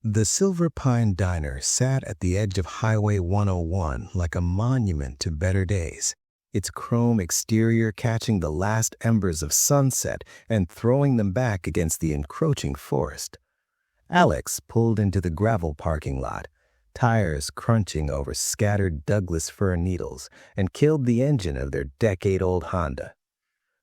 The Silver Pine Diner sat at the edge of Highway 101 like a monument to better days, its chrome exterior catching the last embers of sunset and throwing them back against the encroaching forest. Alex pulled into the gravel parking lot, tires crunching over scattered Douglas fir needles, and killed the engine of their decade-old Honda.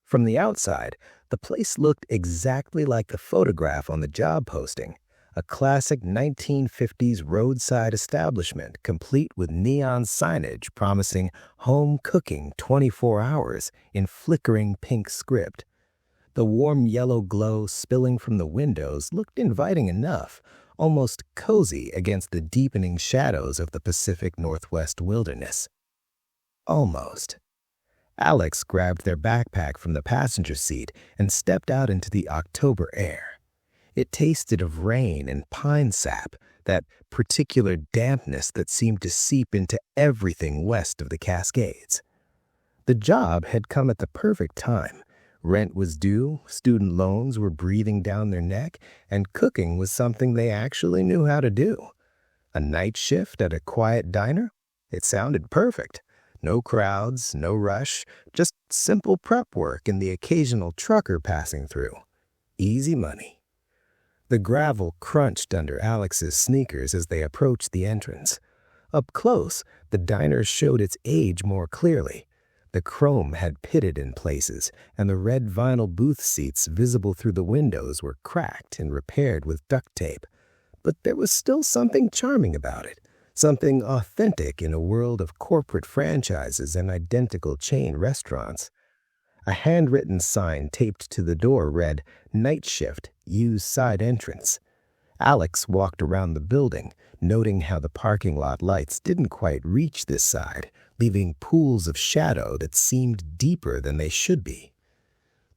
From the outside, the place looked exactly like the photograph on the job posting. A classic 1950s roadside establishment complete with neon signage promising home cooking 24 hours in flickering pink script. The warm yellow glow spilling from the windows looked inviting enough, almost cozy against the deepening shadows of the Pacific Northwest wilderness. Almost. Alex grabbed their backpack from the passenger seat and stepped out into the October air. It tasted of rain and pine sap, that particular dampness that seemed to seep into everything west of the Cascades. The job had come at the perfect time. Rent was due, student loans were breathing down their neck, and cooking was something they actually knew how to do. A night shift at a quiet diner? It sounded perfect. No crowds, no rush, just simple prep work and the occasional trucker passing through. Easy money. The gravel crunched under Alex's sneakers as they approached the entrance. Up close, the diner showed its age more clearly. The chrome had pitted in places, and the red vinyl booth seats visible through the windows were cracked and repaired with duct tape. But there was still something charming about it, something authentic in a world of corporate franchises and identical chain restaurants. A handwritten sign taped to the door read, "Night Shift, use side entrance." Alex walked around the building, noting how the parking lot lights didn't quite reach this side, leaving pools of shadow that seemed deeper than they should be.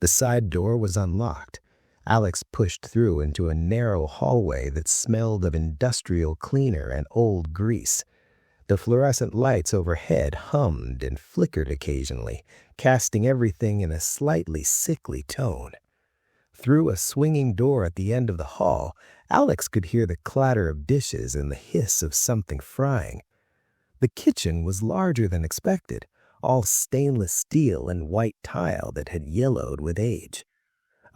The side door was unlocked. Alex pushed through into a narrow hallway that smelled of industrial cleaner and old grease. The fluorescent lights overhead hummed and flickered occasionally, casting everything in a slightly sickly tone. Through a swinging door at the end of the hall, Alex could hear the clatter of dishes and the hiss of something frying. The kitchen was larger than expected, all stainless steel and white tile that had yellowed with age.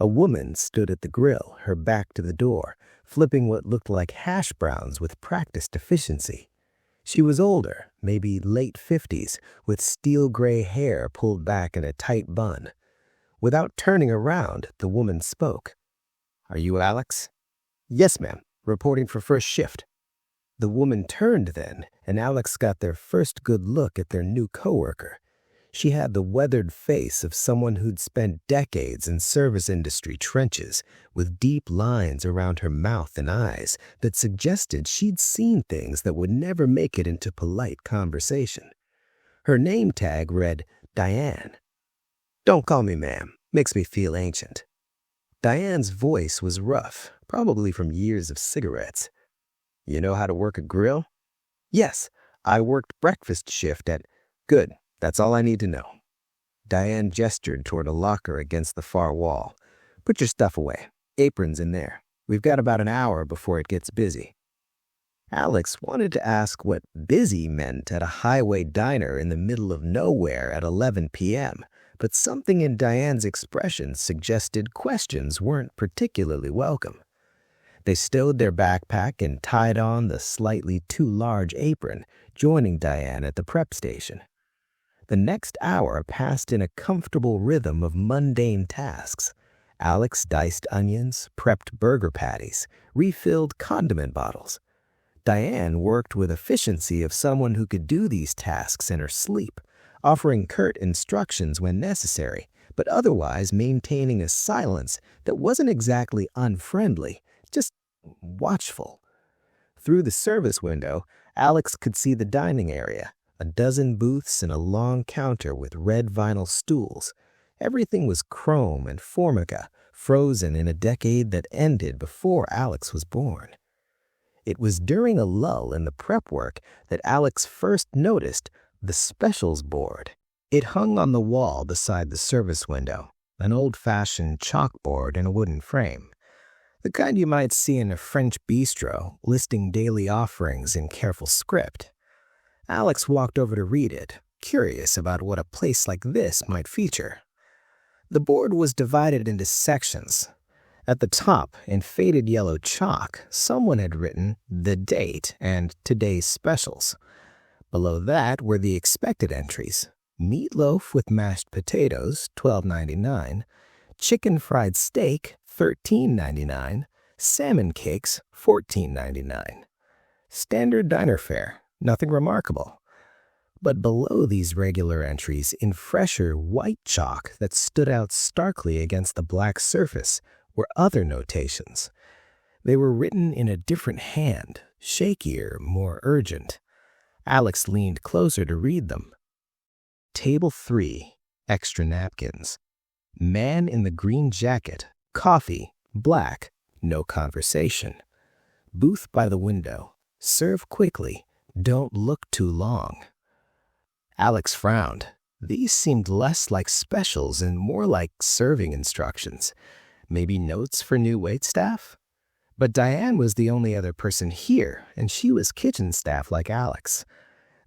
A woman stood at the grill, her back to the door, flipping what looked like hash browns with practiced efficiency. She was older, maybe late 50s, with steel-gray hair pulled back in a tight bun. Without turning around, the woman spoke. "Are you Alex?" "Yes, ma'am. Reporting for first shift." The woman turned then, and Alex got their first good look at their new coworker. She had the weathered face of someone who'd spent decades in service industry trenches, with deep lines around her mouth and eyes that suggested she'd seen things that would never make it into polite conversation. Her name tag read Diane. "Don't call me ma'am. Makes me feel ancient." Diane's voice was rough, probably from years of cigarettes. "You know how to work a grill?" "Yes, I worked breakfast shift at—" "Good. That's all I need to know." Diane gestured toward a locker against the far wall. "Put your stuff away. Apron's in there. We've got about an hour before it gets busy." Alex wanted to ask what busy meant at a highway diner in the middle of nowhere at 11 p.m., but something in Diane's expression suggested questions weren't particularly welcome. They stowed their backpack and tied on the slightly too large apron, joining Diane at the prep station. The next hour passed in a comfortable rhythm of mundane tasks. Alex diced onions, prepped burger patties, refilled condiment bottles. Diane worked with efficiency of someone who could do these tasks in her sleep, offering curt instructions when necessary, but otherwise maintaining a silence that wasn't exactly unfriendly, just watchful. Through the service window, Alex could see the dining area, a dozen booths and a long counter with red vinyl stools. Everything was chrome and formica, frozen in a decade that ended before Alex was born. It was during a lull in the prep work that Alex first noticed the specials board. It hung on the wall beside the service window, an old-fashioned chalkboard in a wooden frame. The kind you might see in a French bistro, listing daily offerings in careful script. Alex walked over to read it, curious about what a place like this might feature. The board was divided into sections. At the top, in faded yellow chalk, someone had written the date and today's specials. Below that were the expected entries: meatloaf with mashed potatoes, $12.99, chicken fried steak, $13.99, salmon cakes, $14.99. Standard diner fare, nothing remarkable. But below these regular entries, in fresher white chalk that stood out starkly against the black surface, were other notations. They were written in a different hand, shakier, more urgent. Alex leaned closer to read them. Table 3, extra napkins. Man in the green jacket, coffee, black, no conversation. Booth by the window, serve quickly, don't look too long. Alex frowned. These seemed less like specials and more like serving instructions. Maybe notes for new waitstaff? But Diane was the only other person here, and she was kitchen staff like Alex.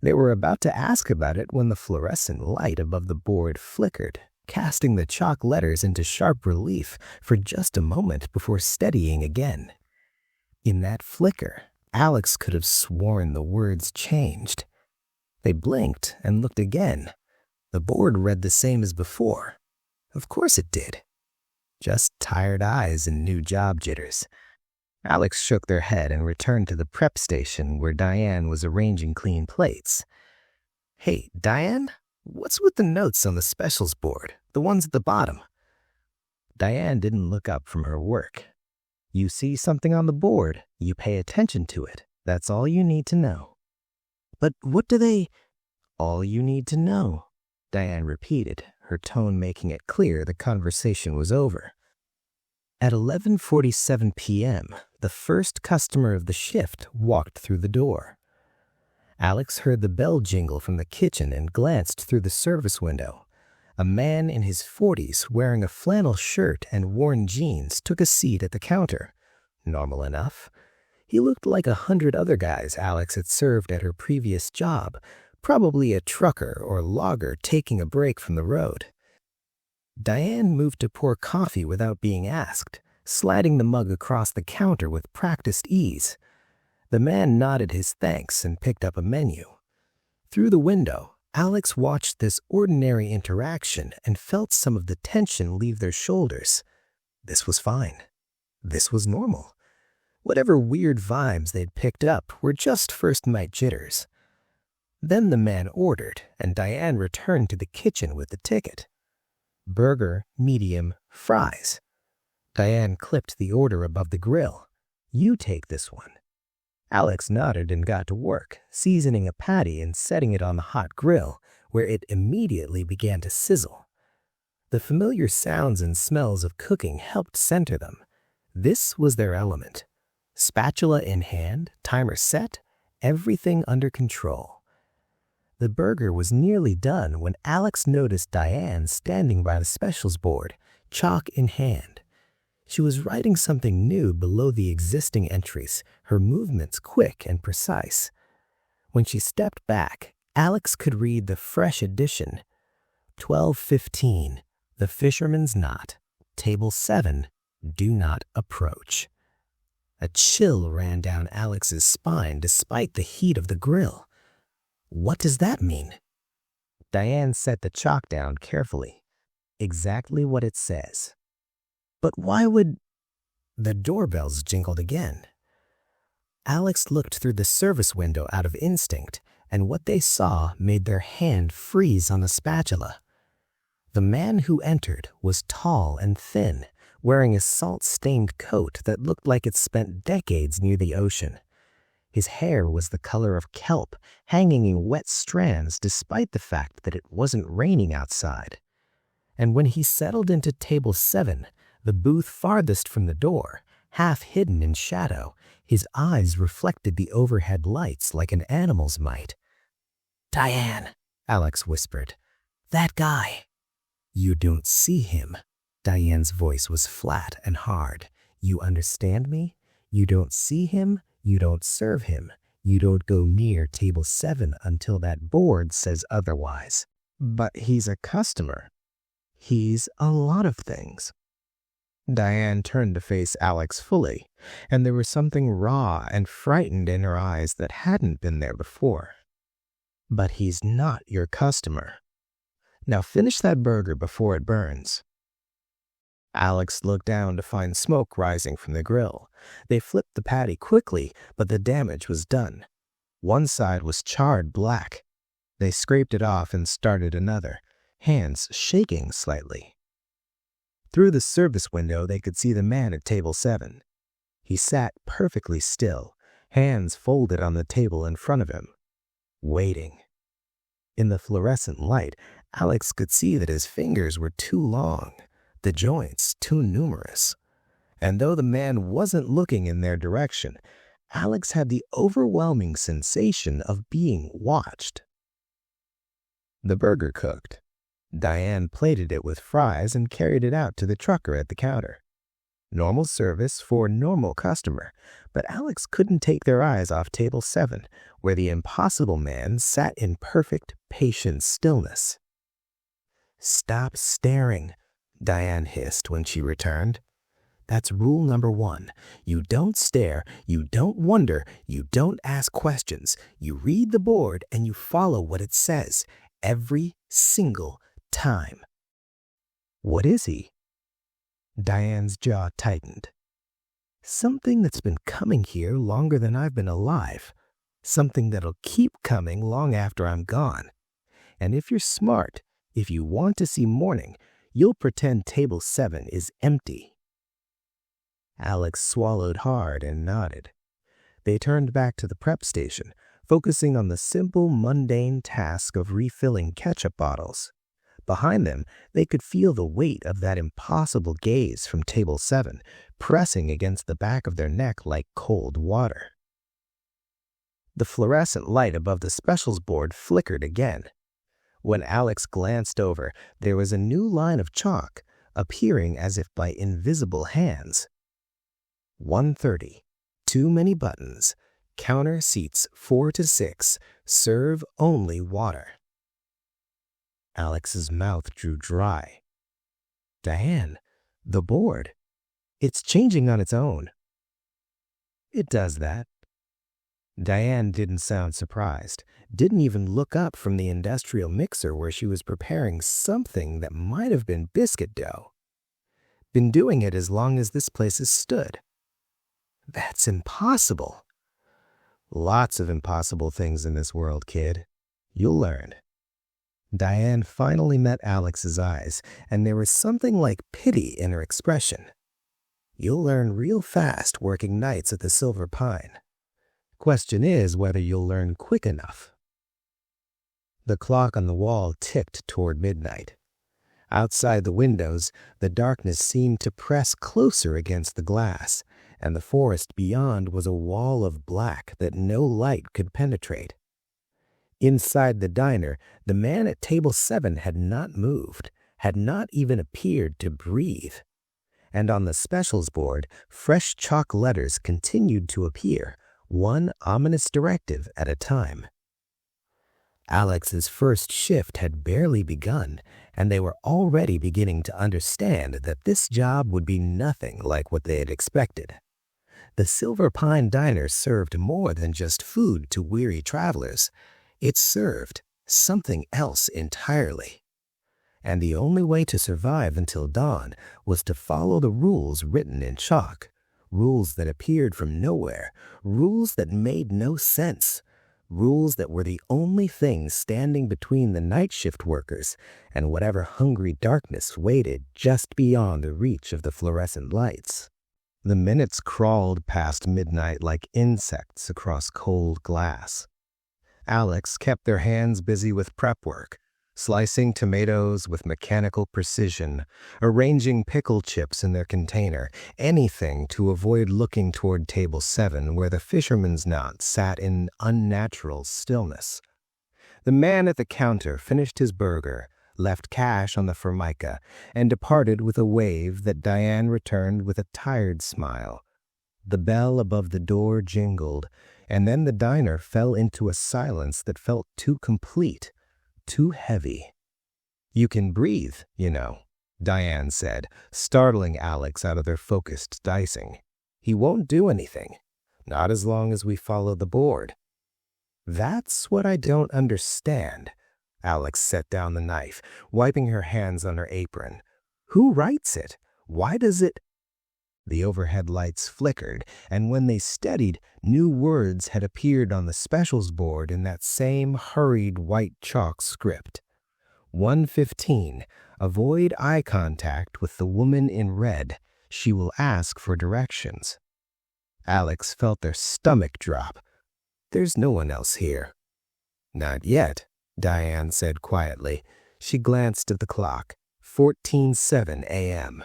They were about to ask about it when the fluorescent light above the board flickered, casting the chalk letters into sharp relief for just a moment before steadying again. In that flicker, Alex could have sworn the words changed. They blinked and looked again. The board read the same as before. Of course it did. Just tired eyes and new job jitters. Alex shook their head and returned to the prep station where Diane was arranging clean plates. Hey, Diane, what's with the notes on the specials board, the ones at the bottom? Diane didn't look up from her work. You see something on the board, you pay attention to it. That's all you need to know. But what do they... All you need to know, Diane repeated, her tone making it clear the conversation was over. At 11:47 p.m., the first customer of the shift walked through the door. Alex heard the bell jingle from the kitchen and glanced through the service window. A man in his 40s wearing a flannel shirt and worn jeans took a seat at the counter. Normal enough. He looked like 100 other guys Alex had served at her previous job, probably a trucker or logger taking a break from the road. Diane moved to pour coffee without being asked, sliding the mug across the counter with practiced ease. The man nodded his thanks and picked up a menu. Through the window, Alex watched this ordinary interaction and felt some of the tension leave their shoulders. This was fine. This was normal. Whatever weird vibes they'd picked up were just first-night jitters. Then the man ordered, and Diane returned to the kitchen with the ticket. Burger, medium, fries. Diane clipped the order above the grill. You take this one. Alex nodded and got to work, seasoning a patty and setting it on the hot grill, where it immediately began to sizzle. The familiar sounds and smells of cooking helped center them. This was their element. Spatula in hand, timer set, everything under control. The burger was nearly done when Alex noticed Diane standing by the specials board, chalk in hand. She was writing something new below the existing entries, her movements quick and precise. When she stepped back, Alex could read the fresh edition. 12:15, the fisherman's knot. Table 7, do not approach. A chill ran down Alex's spine despite the heat of the grill. What does that mean? Diane set the chalk down carefully. Exactly what it says. But why would... The doorbells jingled again. Alex looked through the service window out of instinct, and what they saw made their hand freeze on the spatula. The man who entered was tall and thin, wearing a salt-stained coat that looked like it spent decades near the ocean. His hair was the color of kelp, hanging in wet strands despite the fact that it wasn't raining outside. And when he settled into table 7, the booth farthest from the door, half hidden in shadow, his eyes reflected the overhead lights like an animal's might. "Diane," Alex whispered. "That guy." "You don't see him." Diane's voice was flat and hard. You understand me? You don't see him, you don't serve him, you don't go near table 7 until that board says otherwise. But he's a customer. He's a lot of things. Diane turned to face Alex fully, and there was something raw and frightened in her eyes that hadn't been there before. But he's not your customer. Now finish that burger before it burns. Alex looked down to find smoke rising from the grill. They flipped the patty quickly, but the damage was done. One side was charred black. They scraped it off and started another, hands shaking slightly. Through the service window, they could see the man at table 7. He sat perfectly still, hands folded on the table in front of him, waiting. In the fluorescent light, Alex could see that his fingers were too long, the joints too numerous. And though the man wasn't looking in their direction, Alex had the overwhelming sensation of being watched. The burger cooked. Diane plated it with fries and carried it out to the trucker at the counter. Normal service for a normal customer, but Alex couldn't take their eyes off table 7, where the impossible man sat in perfect, patient stillness. "Stop staring," Diane hissed when she returned. "That's rule number 1. You don't stare, you don't wonder, you don't ask questions. You read the board and you follow what it says, every single time." "What is he?" Diane's jaw tightened. "Something that's been coming here longer than I've been alive. Something that'll keep coming long after I'm gone. And if you're smart, if you want to see morning, you'll pretend table 7 is empty." Alex swallowed hard and nodded. They turned back to the prep station, focusing on the simple, mundane task of refilling ketchup bottles. Behind them, they could feel the weight of that impossible gaze from table 7, pressing against the back of their neck like cold water. The fluorescent light above the specials board flickered again. When Alex glanced over, there was a new line of chalk, appearing as if by invisible hands. 1:30. Too many buttons. Counter seats 4 to 6. Serve only water. Alex's mouth drew dry. "Diane, the board. It's changing on its own." "It does that." Diane didn't sound surprised, didn't even look up from the industrial mixer where she was preparing something that might have been biscuit dough. "Been doing it as long as this place has stood." "That's impossible." "Lots of impossible things in this world, kid. You'll learn." Diane finally met Alex's eyes, and there was something like pity in her expression. "You'll learn real fast working nights at the Silver Pine. Question is whether you'll learn quick enough." The clock on the wall ticked toward midnight. Outside the windows, the darkness seemed to press closer against the glass, and the forest beyond was a wall of black that no light could penetrate. Inside the diner, the man at table 7 had not moved, had not even appeared to breathe. And on the specials board, fresh chalk letters continued to appear, one ominous directive at a time. Alex's first shift had barely begun, and they were already beginning to understand that this job would be nothing like what they had expected. The Silver Pine Diner served more than just food to weary travelers. It served something else entirely. And the only way to survive until dawn was to follow the rules written in chalk, rules that appeared from nowhere, rules that made no sense, rules that were the only thing standing between the night shift workers and whatever hungry darkness waited just beyond the reach of the fluorescent lights. The minutes crawled past midnight like insects across cold glass. Alex kept their hands busy with prep work, slicing tomatoes with mechanical precision, arranging pickle chips in their container, anything to avoid looking toward table 7 where the fisherman's knot sat in unnatural stillness. The man at the counter finished his burger, left cash on the formica, and departed with a wave that Diane returned with a tired smile. The bell above the door jingled, and then the diner fell into a silence that felt too complete, too heavy. "You can breathe, you know," Diane said, startling Alex out of their focused dicing. "He won't do anything. Not as long as we follow the board." "That's what I don't understand." Alex set down the knife, wiping her hands on her apron. "Who writes it? Why does it—" The overhead lights flickered, and when they steadied, new words had appeared on the specials board in that same hurried white chalk script. 1:15. Avoid eye contact with the woman in red. She will ask for directions. Alex felt their stomach drop. "There's no one else here." "Not yet," Diane said quietly. She glanced at the clock. 14:07 a.m.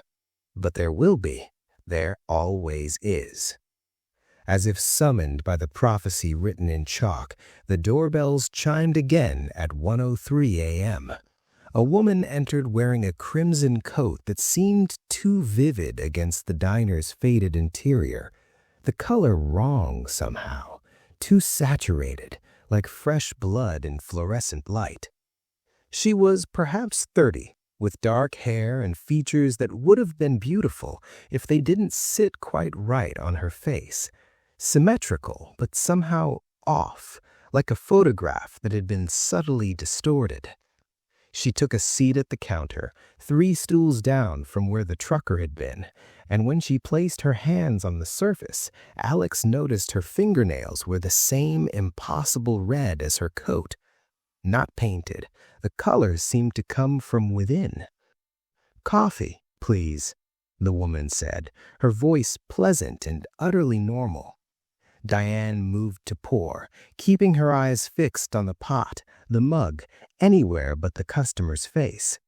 "But there will be. There always is." As if summoned by the prophecy written in chalk, the doorbells chimed again at 1:03 a.m. A woman entered wearing a crimson coat that seemed too vivid against the diner's faded interior. The color wrong somehow, too saturated, like fresh blood in fluorescent light. She was perhaps 30, with dark hair and features that would have been beautiful if they didn't sit quite right on her face. Symmetrical, but somehow off, like a photograph that had been subtly distorted. She took a seat at the counter, 3 stools down from where the trucker had been, and when she placed her hands on the surface, Alex noticed her fingernails were the same impossible red as her coat. Not painted, the colors seemed to come from within. "Coffee, please," the woman said, her voice pleasant and utterly normal. Diane moved to pour, keeping her eyes fixed on the pot, the mug, anywhere but the customer's face.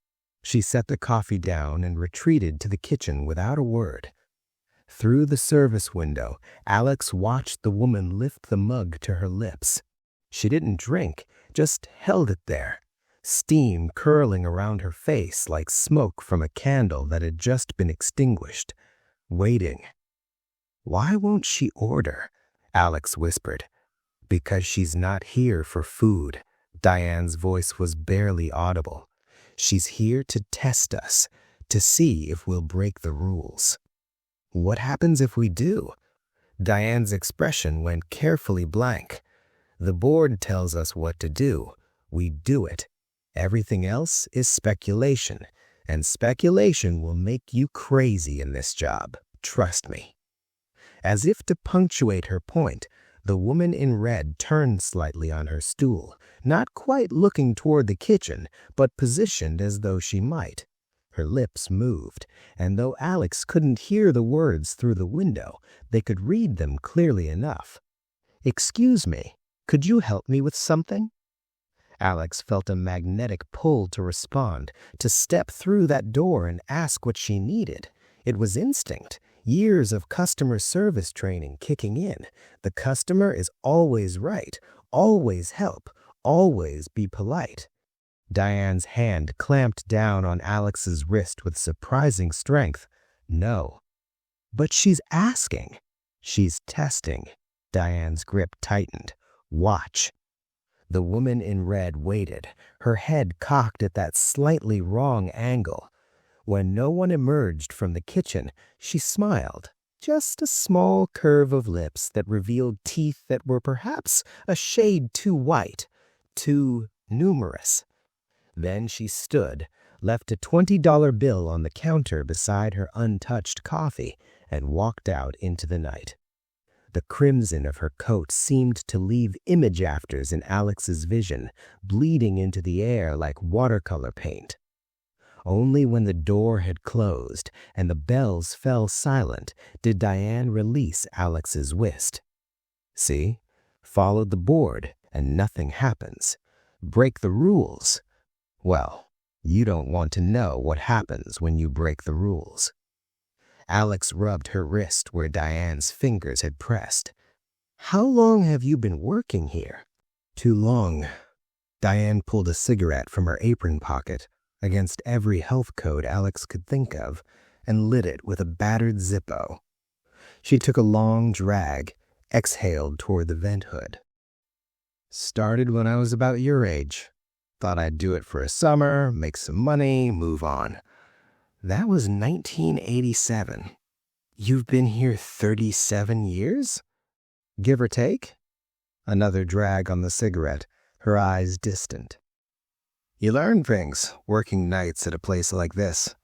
She set the coffee down and retreated to the kitchen without a word. Through the service window, Alex watched the woman lift the mug to her lips. She didn't drink, just held it there, steam curling around her face like smoke from a candle that had just been extinguished, waiting. "Why won't she order?" Alex whispered. "Because she's not here for food." Diane's voice was barely audible. "She's here to test us, to see if we'll break the rules." "What happens if we do?" Diane's expression went carefully blank. "The board tells us what to do. We do it. Everything else is speculation, and speculation will make you crazy in this job. Trust me." As if to punctuate her point, the woman in red turned slightly on her stool, not quite looking toward the kitchen, but positioned as though she might. Her lips moved, and though Alex couldn't hear the words through the window, they could read them clearly enough. "Excuse me, could you help me with something?" Alex felt a magnetic pull to respond, to step through that door and ask what she needed. It was instinct. Years of customer service training kicking in. The customer is always right, always help, always be polite. Diane's hand clamped down on Alex's wrist with surprising strength. "No." "But she's asking." "She's testing." Diane's grip tightened. "Watch." The woman in red waited, her head cocked at that slightly wrong angle. When no one emerged from the kitchen, she smiled, just a small curve of lips that revealed teeth that were perhaps a shade too white, too numerous. Then she stood, left a $20 bill on the counter beside her untouched coffee, and walked out into the night. The crimson of her coat seemed to leave image afters in Alex's vision, bleeding into the air like watercolor paint. Only when the door had closed and the bells fell silent did Diane release Alex's whist. "See? Followed the board and nothing happens. Break the rules. Well, you don't want to know what happens when you break the rules." Alex rubbed her wrist where Diane's fingers had pressed. "How long have you been working here?" "Too long." Diane pulled a cigarette from her apron pocket. against every health code Alex could think of, and lit it with a battered Zippo. She took a long drag, exhaled toward the vent hood. Started when I was about your age. Thought I'd do it for a summer, make some money, move on. That was 1987. You've been here 37 years? Give or take? Another drag on the cigarette, her eyes distant. You learn things working nights at a place like this.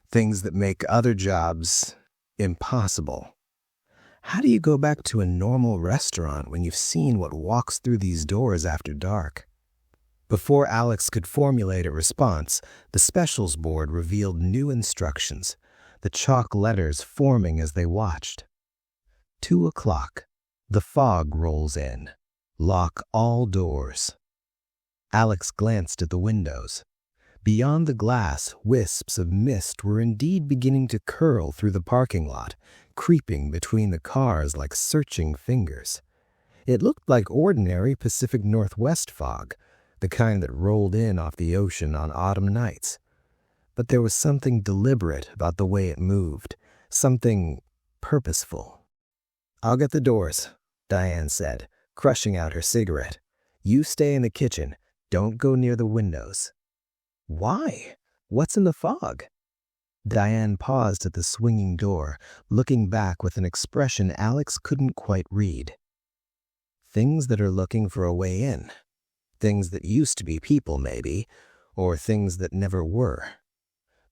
Things that make other jobs impossible. How do you go back to a normal restaurant when you've seen what walks through these doors after dark? Before Alex could formulate a response, the specials board revealed new instructions, the chalk letters forming as they watched. 2 o'clock. The fog rolls in. Lock all doors. Alex glanced at the windows. Beyond the glass, wisps of mist were indeed beginning to curl through the parking lot, creeping between the cars like searching fingers. It looked like ordinary Pacific Northwest fog, the kind that rolled in off the ocean on autumn nights. But there was something deliberate about the way it moved, something purposeful. I'll get the doors, Diane said, crushing out her cigarette. You stay in the kitchen. Don't go near the windows. Why? What's in the fog? Diane paused at the swinging door, looking back with an expression Alex couldn't quite read. Things that are looking for a way in. Things that used to be people, maybe, or things that never were.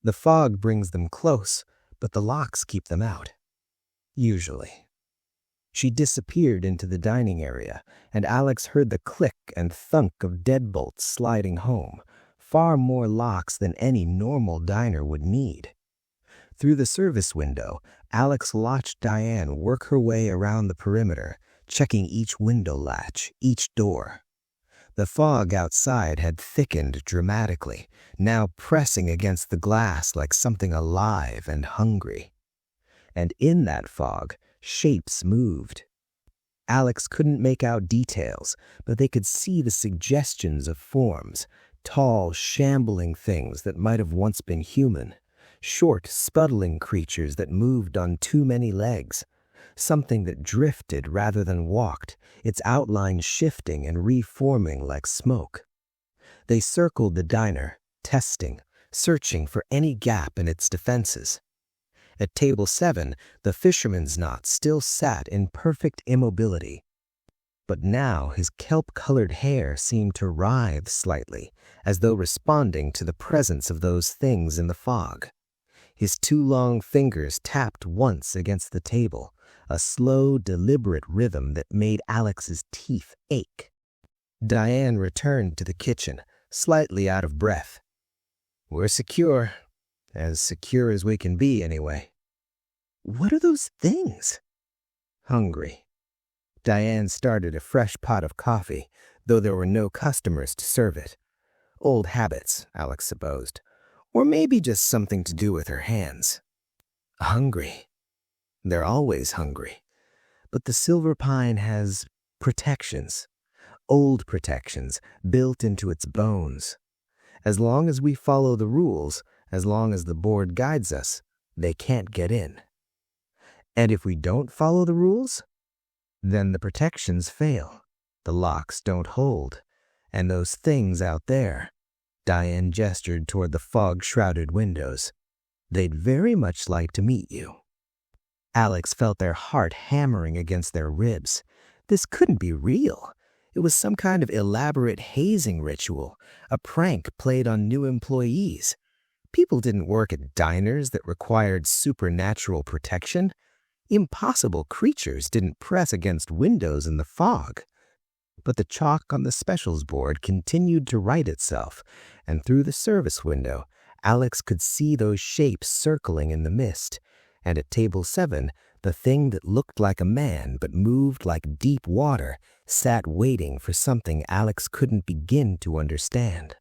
The fog brings them close, but the locks keep them out. Usually. She disappeared into the dining area, and Alex heard the click and thunk of deadbolts sliding home, far more locks than any normal diner would need. Through the service window, Alex watched Diane work her way around the perimeter, checking each window latch, each door. The fog outside had thickened dramatically, now pressing against the glass like something alive and hungry. And in that fog, shapes moved. Alex couldn't make out details, but they could see the suggestions of forms, tall, shambling things that might have once been human, short, sputtling creatures that moved on too many legs, something that drifted rather than walked, its outline shifting and reforming like smoke. They circled the diner, testing, searching for any gap in its defenses. At table 7, the fisherman's knot still sat in perfect immobility. But now his kelp-colored hair seemed to writhe slightly, as though responding to the presence of those things in the fog. His 2 long fingers tapped once against the table, a slow, deliberate rhythm that made Alex's teeth ache. Diane returned to the kitchen, slightly out of breath. We're secure. As secure as we can be, anyway. What are those things? Hungry. Diane started a fresh pot of coffee, though there were no customers to serve it. Old habits, Alex supposed. Or maybe just something to do with her hands. Hungry. They're always hungry. But the silver pine has protections. Old protections built into its bones. As long as we follow the rules, as long as the board guides us, they can't get in. And if we don't follow the rules, then the protections fail. The locks don't hold. And those things out there, Diane gestured toward the fog-shrouded windows, they'd very much like to meet you. Alex felt their heart hammering against their ribs. This couldn't be real. It was some kind of elaborate hazing ritual, a prank played on new employees. People didn't work at diners that required supernatural protection. Impossible creatures didn't press against windows in the fog. But the chalk on the specials board continued to write itself, and through the service window, Alex could see those shapes circling in the mist. And at table 7, the thing that looked like a man but moved like deep water sat waiting for something Alex couldn't begin to understand.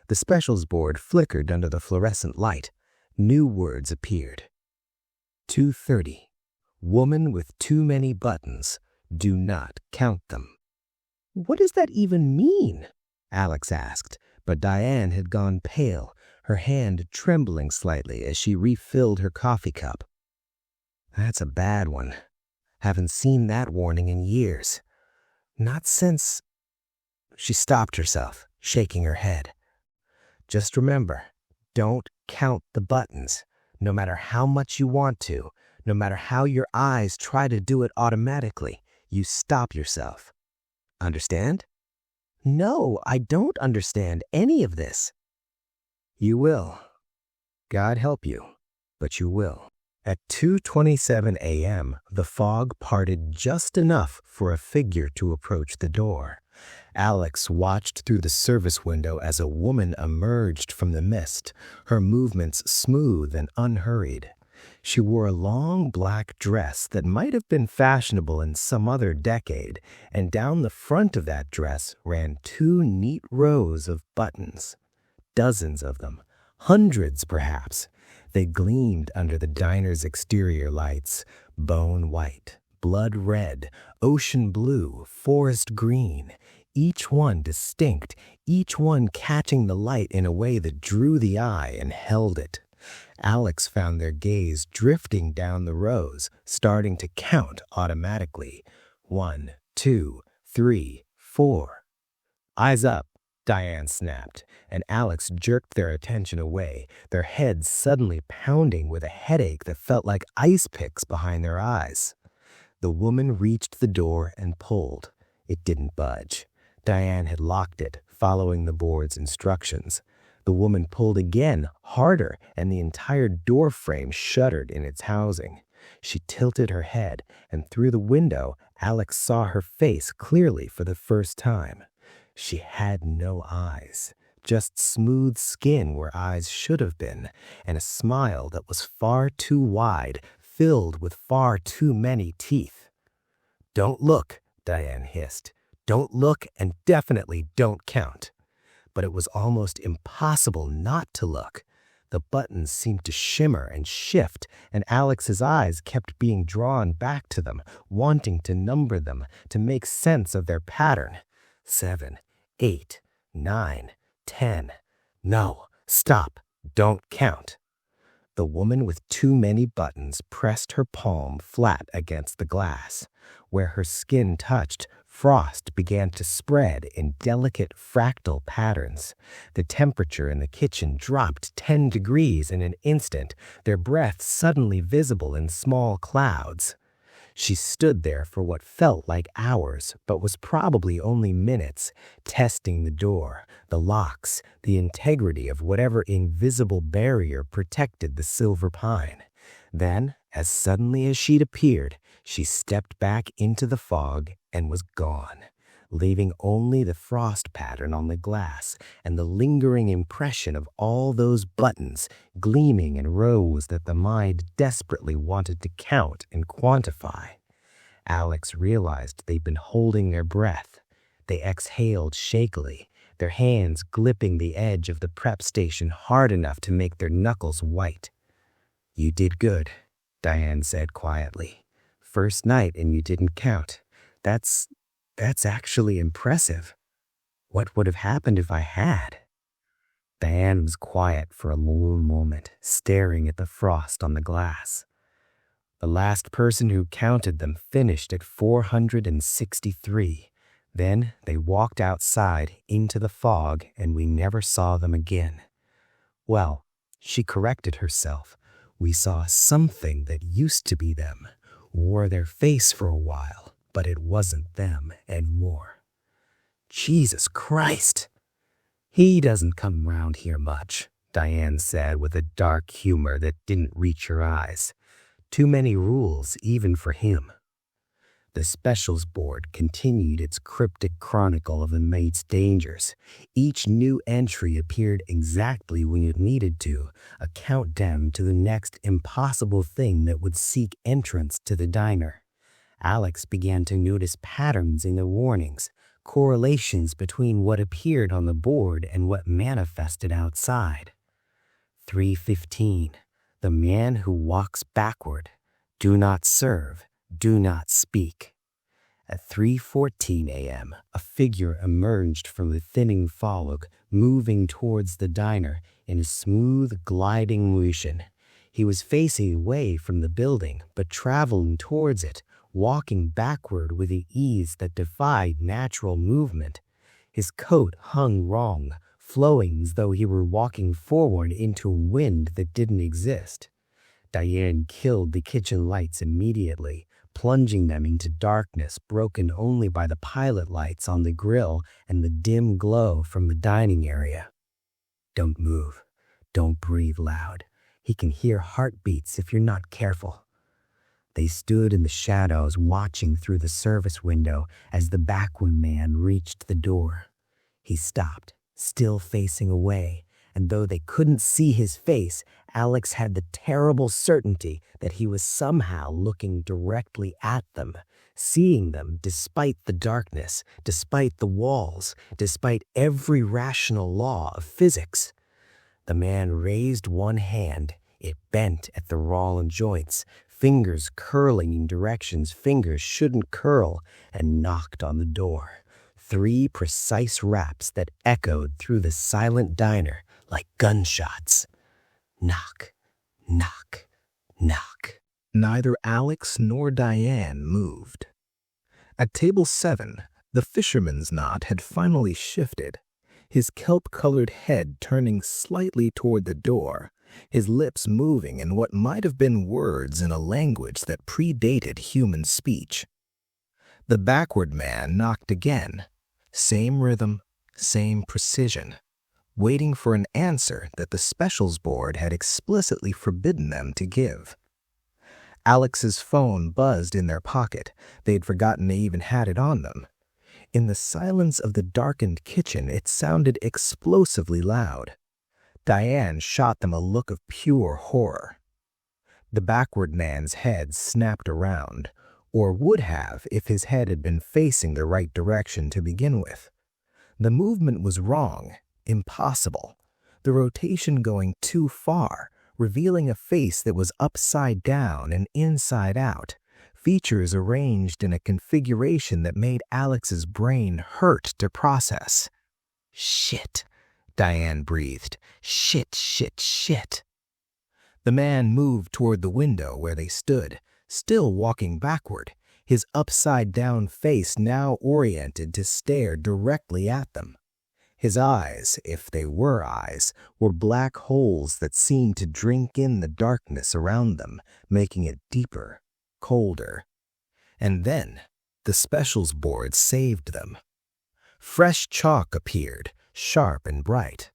The specials board flickered under the fluorescent light. New words appeared. 2:30. Woman with too many buttons. Do not count them. What does that even mean? Alex asked, But Diane had gone pale, her hand trembling slightly as she refilled her coffee cup. That's a bad one. Haven't seen that warning in years. Not since... She stopped herself, shaking her head. Just remember, don't count the buttons, no matter how much you want to, no matter how your eyes try to do it automatically, you stop yourself. Understand? No, I don't understand any of this. You will. God help you, but you will. At 2:27 a.m., the fog parted just enough for a figure to approach the door. Alex watched through the service window as a woman emerged from the mist, her movements smooth and unhurried. She wore a long black dress that might have been fashionable in some other decade, and down the front of that dress ran 2 neat rows of buttons. Dozens of them, hundreds perhaps. They gleamed under the diner's exterior lights, bone white, blood red, ocean blue, forest green, each one distinct, each one catching the light in a way that drew the eye and held it. Alex found their gaze drifting down the rows, starting to count automatically. 1, 2, 3, 4. Eyes up, Diane snapped, and Alex jerked their attention away, their heads suddenly pounding with a headache that felt like ice picks behind their eyes. The woman reached the door and pulled. It didn't budge. Diane had locked it, following the board's instructions. The woman pulled again, harder, and the entire door frame shuddered in its housing. She tilted her head, and through the window, Alex saw her face clearly for the first time. She had no eyes, just smooth skin where eyes should have been, and a smile that was far too wide, filled with far too many teeth. "Don't look," Diane hissed. "Don't look, and definitely don't count." But it was almost impossible not to look. The buttons seemed to shimmer and shift, and Alex's eyes kept being drawn back to them, wanting to number them, to make sense of their pattern. 7, 8, 9, 10. No, stop, don't count. The woman with too many buttons pressed her palm flat against the glass. Where her skin touched, frost began to spread in delicate fractal patterns. The temperature in the kitchen dropped 10 degrees in an instant, their breath suddenly visible in small clouds. She stood there for what felt like hours, but was probably only minutes, testing the door, the locks, the integrity of whatever invisible barrier protected the silver pine. Then, as suddenly as she'd appeared, she stepped back into the fog and was gone, leaving only the frost pattern on the glass and the lingering impression of all those buttons gleaming in rows that the mind desperately wanted to count and quantify. Alex realized they'd been holding their breath. They exhaled shakily, their hands gripping the edge of the prep station hard enough to make their knuckles white. "You did good," Diane said quietly. "First night and you didn't count. That's actually impressive. What would have happened if I had?" Diane was quiet for a long moment, staring at the frost on the glass. The last person who counted them finished at 463. Then they walked outside into the fog and we never saw them again. Well, she corrected herself. We saw something that used to be them, wore their face for a while, but it wasn't them anymore. Jesus Christ! "He doesn't come round here much," Diane said with a dark humor that didn't reach her eyes. "Too many rules even for him." The specials board continued its cryptic chronicle of the mate's dangers. Each new entry appeared exactly when it needed to, a countdown to the next impossible thing that would seek entrance to the diner. Alex began to notice patterns in the warnings, correlations between what appeared on the board and what manifested outside. 3:15. The man who walks backward. Do not serve. Do not speak. At 3:14 a.m., a figure emerged from the thinning fog, moving towards the diner in a smooth, gliding motion. He was facing away from the building, but traveling towards it, walking backward with an ease that defied natural movement. His coat hung wrong, flowing as though he were walking forward into a wind that didn't exist. Diane killed the kitchen lights immediately, plunging them into darkness broken only by the pilot lights on the grill and the dim glow from the dining area. Don't move. Don't breathe loud. He can hear heartbeats if you're not careful. They stood in the shadows watching through the service window as the backroom man reached the door. He stopped, still facing away, and though they couldn't see his face, Alex had the terrible certainty that he was somehow looking directly at them, seeing them despite the darkness, despite the walls, despite every rational law of physics. The man raised one hand. It bent at the raw joints, fingers curling in directions fingers shouldn't curl, and knocked on the door. 3 precise raps that echoed through the silent diner like gunshots. Knock, knock, knock. Neither Alex nor Diane moved. At table 7, the fisherman's knot had finally shifted, his kelp-colored head turning slightly toward the door, his lips moving in what might have been words in a language that predated human speech. The backward man knocked again, same rhythm, same precision, waiting for an answer that the specials board had explicitly forbidden them to give. Alex's phone buzzed in their pocket. They'd forgotten they even had it on them. In the silence of the darkened kitchen, it sounded explosively loud. Diane shot them a look of pure horror. The backward man's head snapped around, or would have if his head had been facing the right direction to begin with. The movement was wrong, impossible, the rotation going too far, revealing a face that was upside down and inside out, features arranged in a configuration that made Alex's brain hurt to process. "Shit," Diane breathed. "Shit, shit, shit." The man moved toward the window where they stood, still walking backward, his upside-down face now oriented to stare directly at them. His eyes, if they were eyes, were black holes that seemed to drink in the darkness around them, making it deeper, colder. And then, the specials board saved them. Fresh chalk appeared, sharp and bright.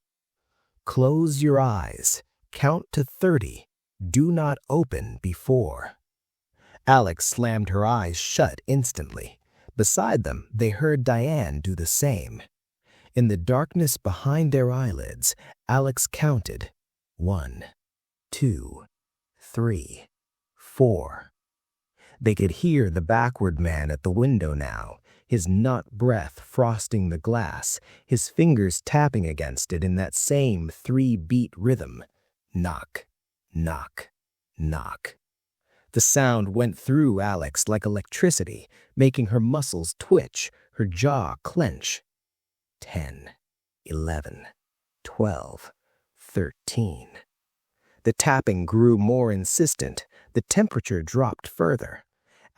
"Close your eyes. Count to 30. Do not open before." Alex slammed her eyes shut instantly. Beside them, they heard Diane do the same. In the darkness behind their eyelids, Alex counted 1, 2, 3, 4. They could hear the backward man at the window now, his nut breath frosting the glass, his fingers tapping against it in that same 3-beat rhythm. Knock, knock, knock. The sound went through Alex like electricity, making her muscles twitch, her jaw clench. 10, 11, 12, 13. The tapping grew more insistent. The temperature dropped further.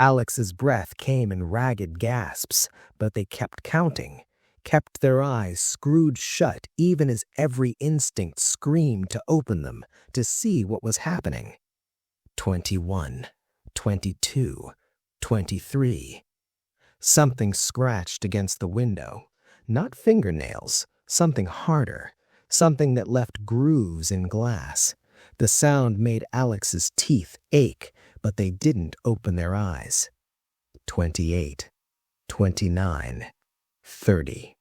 Alex's breath came in ragged gasps, but they kept counting, kept their eyes screwed shut even as every instinct screamed to open them, to see what was happening. 21, 22, 23. Something scratched against the window. Not fingernails, something harder, something that left grooves in glass. The sound made Alex's teeth ache, but they didn't open their eyes. 28, 29, 30.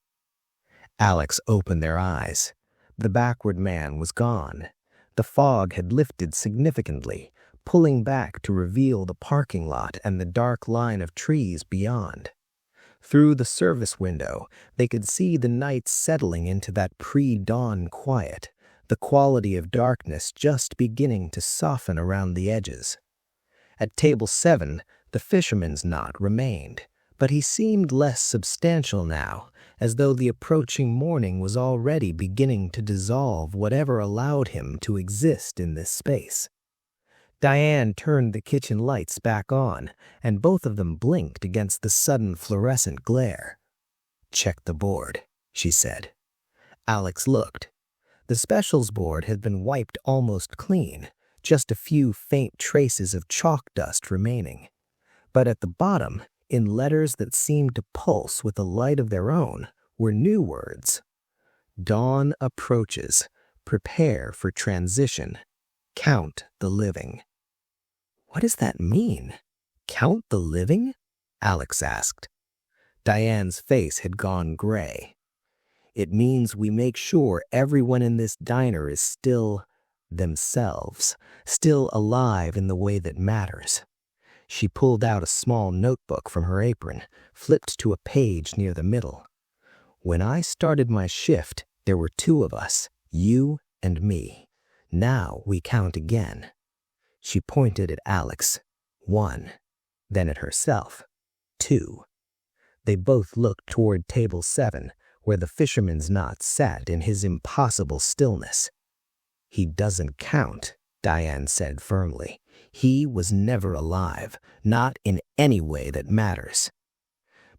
Alex opened their eyes. The backward man was gone. The fog had lifted significantly, pulling back to reveal the parking lot and the dark line of trees beyond. Through the service window, they could see the night settling into that pre-dawn quiet, the quality of darkness just beginning to soften around the edges. At table 7, the fisherman's knot remained, but he seemed less substantial now, as though the approaching morning was already beginning to dissolve whatever allowed him to exist in this space. Diane turned the kitchen lights back on, and both of them blinked against the sudden fluorescent glare. "Check the board," she said. Alex looked. The specials board had been wiped almost clean, just a few faint traces of chalk dust remaining. But at the bottom, in letters that seemed to pulse with a light of their own, were new words. "Dawn approaches. Prepare for transition. Count the living." "What does that mean? Count the living?" Alex asked. Diane's face had gone gray. "It means we make sure everyone in this diner is still themselves, still alive in the way that matters." She pulled out a small notebook from her apron, flipped to a page near the middle. "When I started my shift, there were 2 of us, you and me. Now we count again." She pointed at Alex. 1. Then at herself. 2. They both looked toward table 7, where the fisherman's knot sat in his impossible stillness. "He doesn't count," Diane said firmly. "He was never alive, not in any way that matters."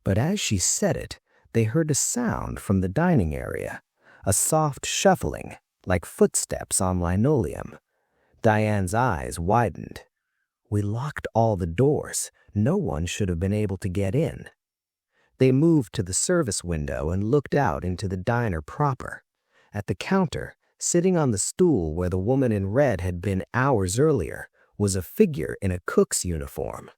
But as she said it, they heard a sound from the dining area, a soft shuffling, like footsteps on linoleum. Diane's eyes widened. "We locked all the doors. No one should have been able to get in." They moved to the service window and looked out into the diner proper. At the counter, sitting on the stool where the woman in red had been hours earlier, was a figure in a cook's uniform.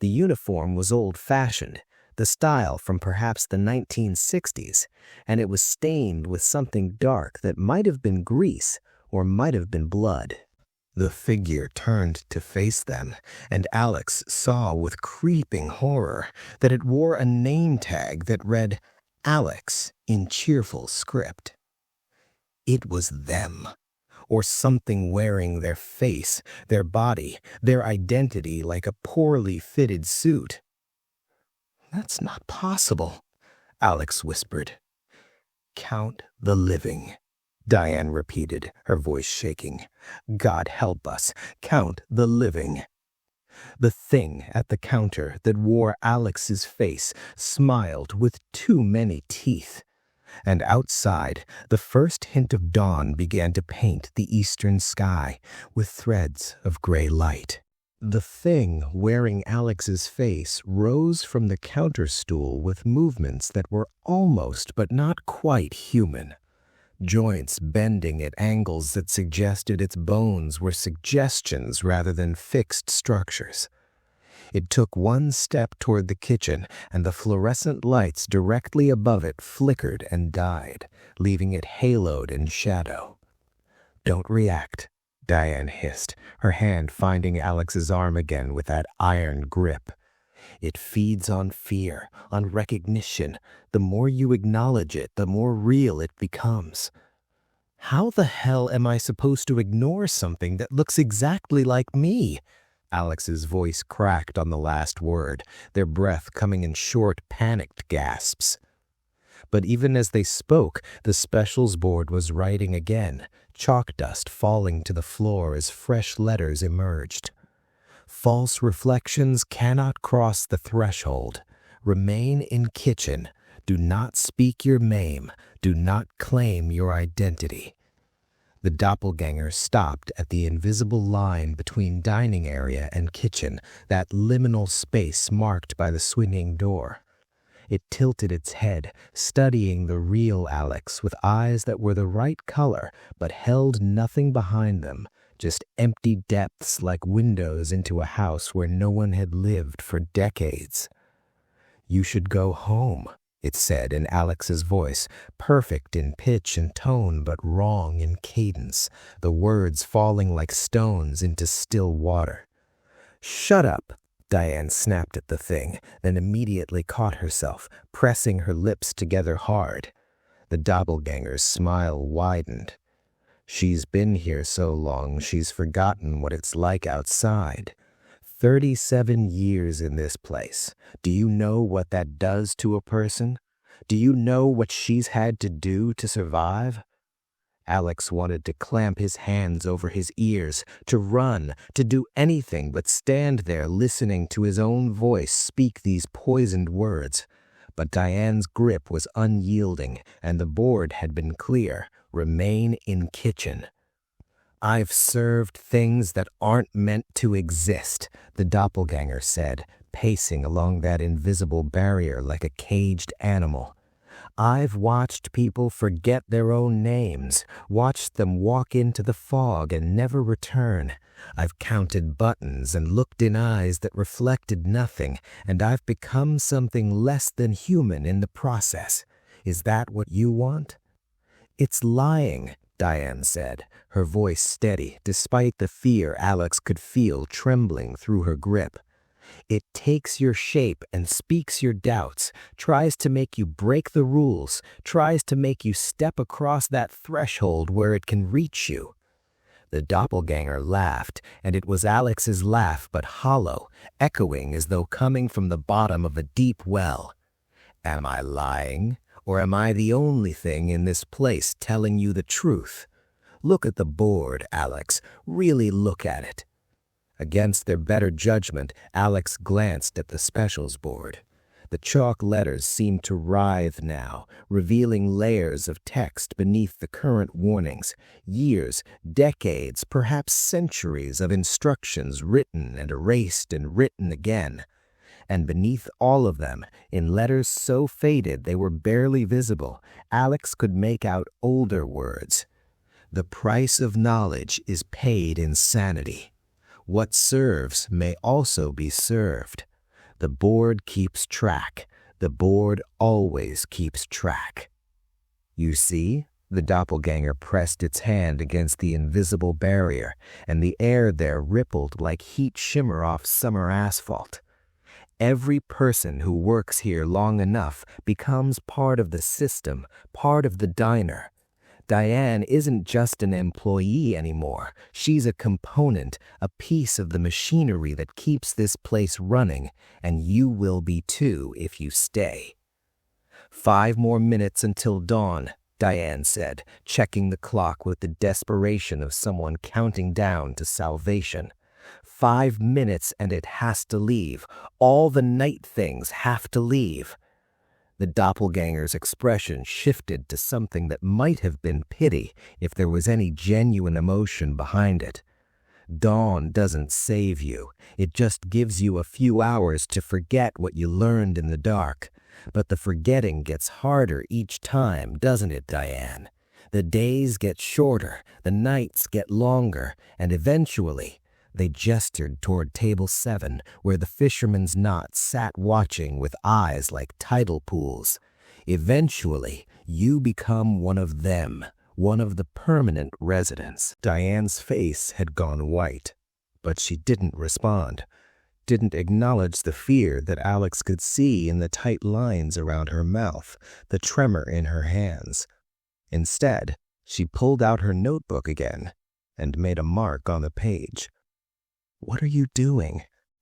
The uniform was old-fashioned, the style from perhaps the 1960s, and it was stained with something dark that might have been grease or might have been blood. The figure turned to face them, and Alex saw with creeping horror that it wore a name tag that read Alex in cheerful script. It was them, or something wearing their face, their body, their identity like a poorly fitted suit. "That's not possible," Alex whispered. "Count the living," Diane repeated, her voice shaking. "God help us, count the living." The thing at the counter that wore Alex's face smiled with too many teeth. And outside, the first hint of dawn began to paint the eastern sky with threads of gray light. The thing wearing Alex's face rose from the counter stool with movements that were almost but not quite human. Joints bending at angles that suggested its bones were suggestions rather than fixed structures. It took one step toward the kitchen, and the fluorescent lights directly above it flickered and died, leaving it haloed in shadow. "Don't react," Diane hissed, her hand finding Alex's arm again with that iron grip. "It feeds on fear, on recognition. The more you acknowledge it, the more real it becomes." "How the hell am I supposed to ignore something that looks exactly like me?" Alex's voice cracked on the last word, their breath coming in short, panicked gasps. But even as they spoke, the specials board was writing again, chalk dust falling to the floor as fresh letters emerged. "False reflections cannot cross the threshold. Remain in kitchen. Do not speak your name. Do not claim your identity." The doppelganger stopped at the invisible line between dining area and kitchen, that liminal space marked by the swinging door. It tilted its head, studying the real Alex with eyes that were the right color but held nothing behind them, just empty depths like windows into a house where no one had lived for decades. "You should go home," it said in Alex's voice, perfect in pitch and tone but wrong in cadence, the words falling like stones into still water. "Shut up," Diane snapped at the thing, then immediately caught herself, pressing her lips together hard. The doppelganger's smile widened. "She's been here so long she's forgotten what it's like outside. 37 years in this place. Do you know what that does to a person? Do you know what she's had to do to survive? Alex wanted to clamp his hands over his ears, to run, to do anything but stand there listening to his own voice speak these poisoned words. But Diane's grip was unyielding, and the board had been clear: remain in kitchen. I've served things that aren't meant to exist, the doppelganger said, pacing along that invisible barrier like a caged animal. I've watched people forget their own names, watched them walk into the fog and never return. I've counted buttons and looked in eyes that reflected nothing, and I've become something less than human in the process. Is that what you want? It's lying, Diane said, her voice steady despite the fear Alex could feel trembling through her grip. It takes your shape and speaks your doubts, tries to make you break the rules, tries to make you step across that threshold where it can reach you. The doppelganger laughed, and it was Alex's laugh but hollow, echoing as though coming from the bottom of a deep well. Am I lying, or am I the only thing in this place telling you the truth? Look at the board, Alex. Really look at it. Against their better judgment, Alex glanced at the specials board. The chalk letters seemed to writhe now, revealing layers of text beneath the current warnings, years, decades, perhaps centuries of instructions written and erased and written again. And beneath all of them, in letters so faded they were barely visible, Alex could make out older words. The price of knowledge is paid in sanity. What serves may also be served. The board keeps track. The board always keeps track. You see? The doppelganger pressed its hand against the invisible barrier, and the air there rippled like heat shimmer off summer asphalt. Every person who works here long enough becomes part of the system, part of the diner. Diane isn't just an employee anymore. She's a component, a piece of the machinery that keeps this place running, and you will be too if you stay. 5 more minutes until dawn, Diane said, checking the clock with the desperation of someone counting down to salvation. 5 minutes and it has to leave. All the night things have to leave. The doppelganger's expression shifted to something that might have been pity if there was any genuine emotion behind it. Dawn doesn't save you. It just gives you a few hours to forget what you learned in the dark. But the forgetting gets harder each time, doesn't it, Diane? The days get shorter, the nights get longer, and eventually— They gestured toward table 7, where the fisherman's knot sat watching with eyes like tidal pools. Eventually, you become one of them, one of the permanent residents. Diane's face had gone white, but she didn't respond, didn't acknowledge the fear that Alex could see in the tight lines around her mouth, the tremor in her hands. Instead, she pulled out her notebook again and made a mark on the page. "What are you doing?"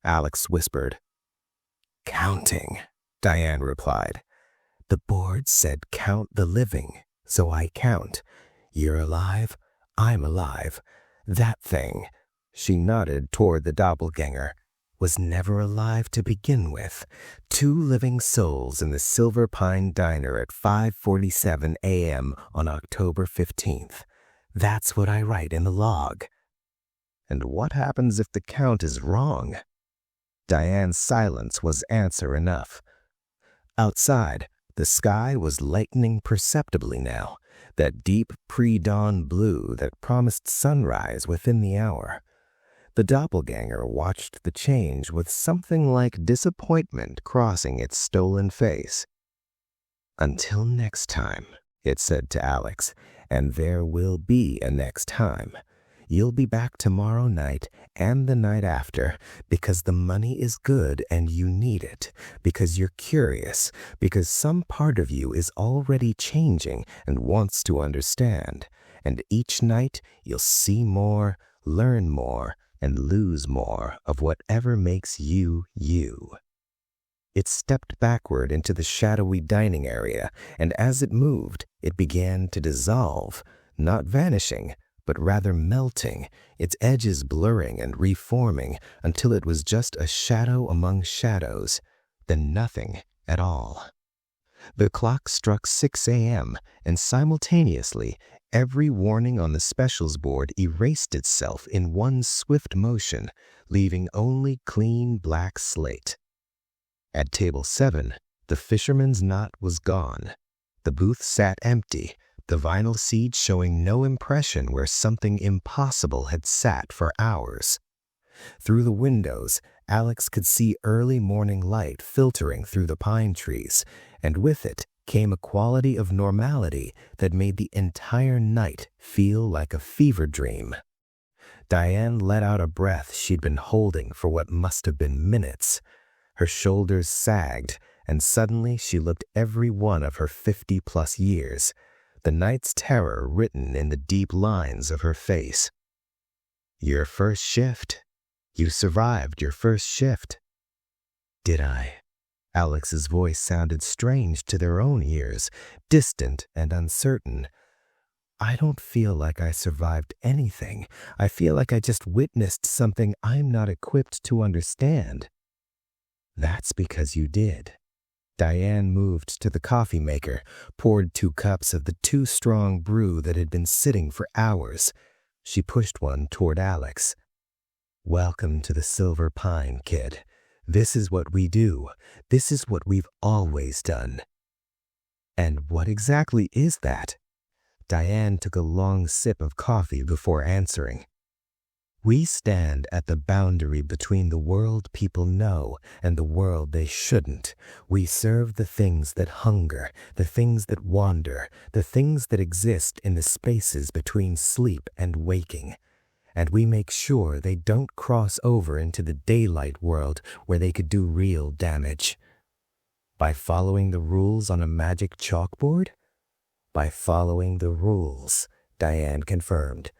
Alex whispered. "Counting," Diane replied. "The board said count the living, so I count. You're alive, I'm alive. That thing," she nodded toward the doppelganger, "was never alive to begin with. 2 living souls in the Silver Pine Diner at 5:47 a.m. on October 15th. That's what I write in the log." And what happens if the count is wrong? Diane's silence was answer enough. Outside, the sky was lightening perceptibly now, that deep pre-dawn blue that promised sunrise within the hour. The doppelganger watched the change with something like disappointment crossing its stolen face. "Until next time," it said to Alex, "and there will be a next time. You'll be back tomorrow night and the night after, because the money is good and you need it, because you're curious, because some part of you is already changing and wants to understand. And each night you'll see more, learn more, and lose more of whatever makes you you. It stepped backward into the shadowy dining area, and as it moved, it began to dissolve, not vanishing, but rather melting, its edges blurring and reforming until it was just a shadow among shadows, then nothing at all. The clock struck 6 a.m., and simultaneously, every warning on the specials board erased itself in one swift motion, leaving only clean black slate. At table 7, the fisherman's knot was gone. The booth sat empty, the vinyl seat showing no impression where something impossible had sat for hours. Through the windows, Alex could see early morning light filtering through the pine trees, and with it came a quality of normality that made the entire night feel like a fever dream. Diane let out a breath she'd been holding for what must have been minutes. Her shoulders sagged, and suddenly she looked every one of her 50-plus years, the night's terror written in the deep lines of her face. Your first shift. You survived your first shift. Did I? Alex's voice sounded strange to their own ears, distant and uncertain. I don't feel like I survived anything. I feel like I just witnessed something I'm not equipped to understand. That's because you did. Diane moved to the coffee maker, poured 2 cups of the too strong brew that had been sitting for hours. She pushed one toward Alex. Welcome to the Silver Pine, kid. This is what we do. This is what we've always done. And what exactly is that? Diane took a long sip of coffee before answering. We stand at the boundary between the world people know and the world they shouldn't. We serve the things that hunger, the things that wander, the things that exist in the spaces between sleep and waking. And we make sure they don't cross over into the daylight world where they could do real damage. By following the rules on a magic chalkboard? By following the rules, Diane confirmed.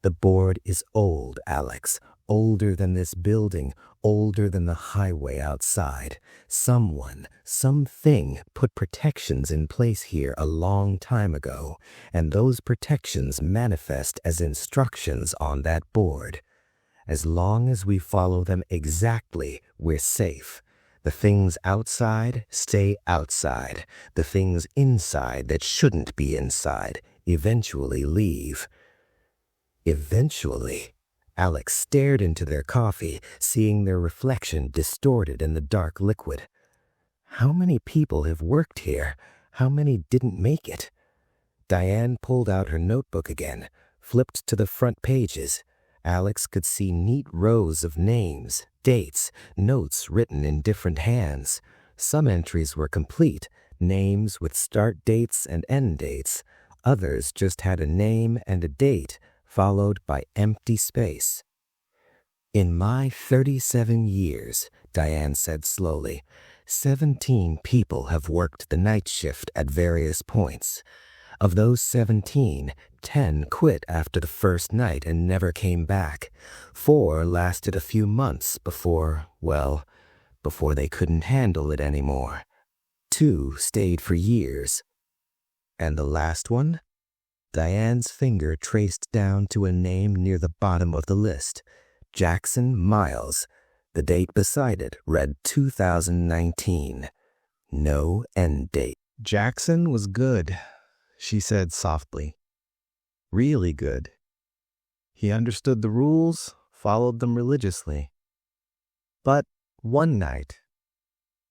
The board is old, Alex, older than this building, older than the highway outside. Someone, something put protections in place here a long time ago, and those protections manifest as instructions on that board. As long as we follow them exactly, we're safe. The things outside stay outside. The things inside that shouldn't be inside eventually leave. Eventually, Alex stared into their coffee, seeing their reflection distorted in the dark liquid. How many people have worked here? How many didn't make it? Diane pulled out her notebook again, flipped to the front pages. Alex could see neat rows of names, dates, notes written in different hands. Some entries were complete, names with start dates and end dates. Others just had a name and a date, followed by empty space. In my 37 years, Diane said slowly, 17 people have worked the night shift at various points. Of those 17, 10 quit after the first night and never came back. 4 lasted a few months before they couldn't handle it anymore. 2 stayed for years. And the last one? Diane's finger traced down to a name near the bottom of the list. Jackson Miles. The date beside it read 2019. No end date. Jackson was good, she said softly. Really good. He understood the rules, followed them religiously. But one night,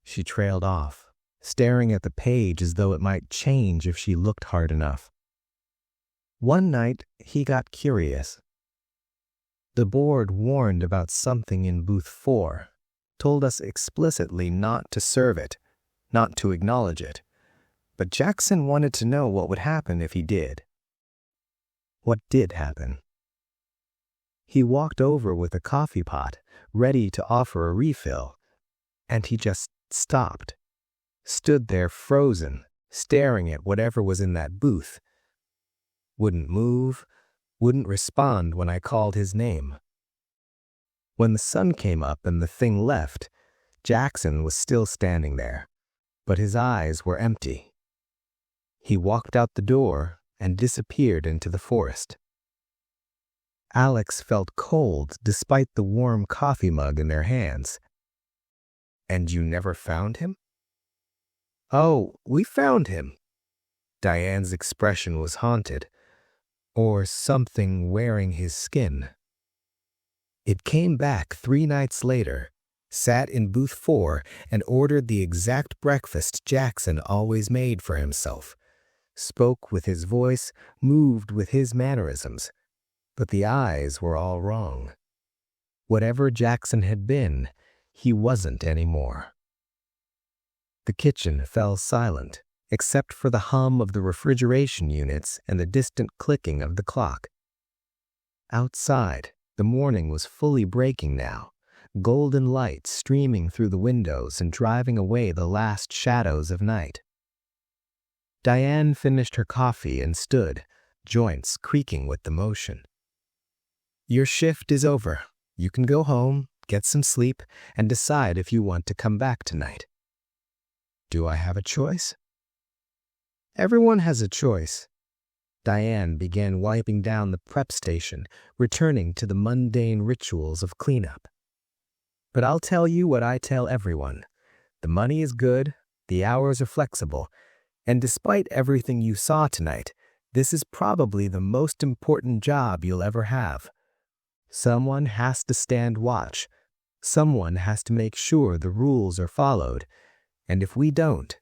she trailed off, staring at the page as though it might change if she looked hard enough. One night, he got curious. The board warned about something in booth 4, told us explicitly not to serve it, not to acknowledge it. But Jackson wanted to know what would happen if he did. What did happen? He walked over with a coffee pot, ready to offer a refill, and he just stopped, stood there frozen, staring at whatever was in that booth. Wouldn't move, wouldn't respond when I called his name. When the sun came up and the thing left, Jackson was still standing there, but his eyes were empty. He walked out the door and disappeared into the forest. Alex felt cold despite the warm coffee mug in their hands. "And you never found him?" "Oh, we found him." Diane's expression was haunted, or something wearing his skin. It came back 3 nights later, sat in booth 4, and ordered the exact breakfast Jackson always made for himself, spoke with his voice, moved with his mannerisms. But the eyes were all wrong. Whatever Jackson had been, he wasn't anymore. The kitchen fell silent, except for the hum of the refrigeration units and the distant clicking of the clock. Outside, the morning was fully breaking now, golden light streaming through the windows and driving away the last shadows of night. Diane finished her coffee and stood, joints creaking with the motion. "Your shift is over. You can go home, get some sleep, and decide if you want to come back tonight." "Do I have a choice?" "Everyone has a choice." Diane began wiping down the prep station, returning to the mundane rituals of cleanup. "But I'll tell you what I tell everyone. The money is good, the hours are flexible, and despite everything you saw tonight, this is probably the most important job you'll ever have. Someone has to stand watch. Someone has to make sure the rules are followed. And if we don't,"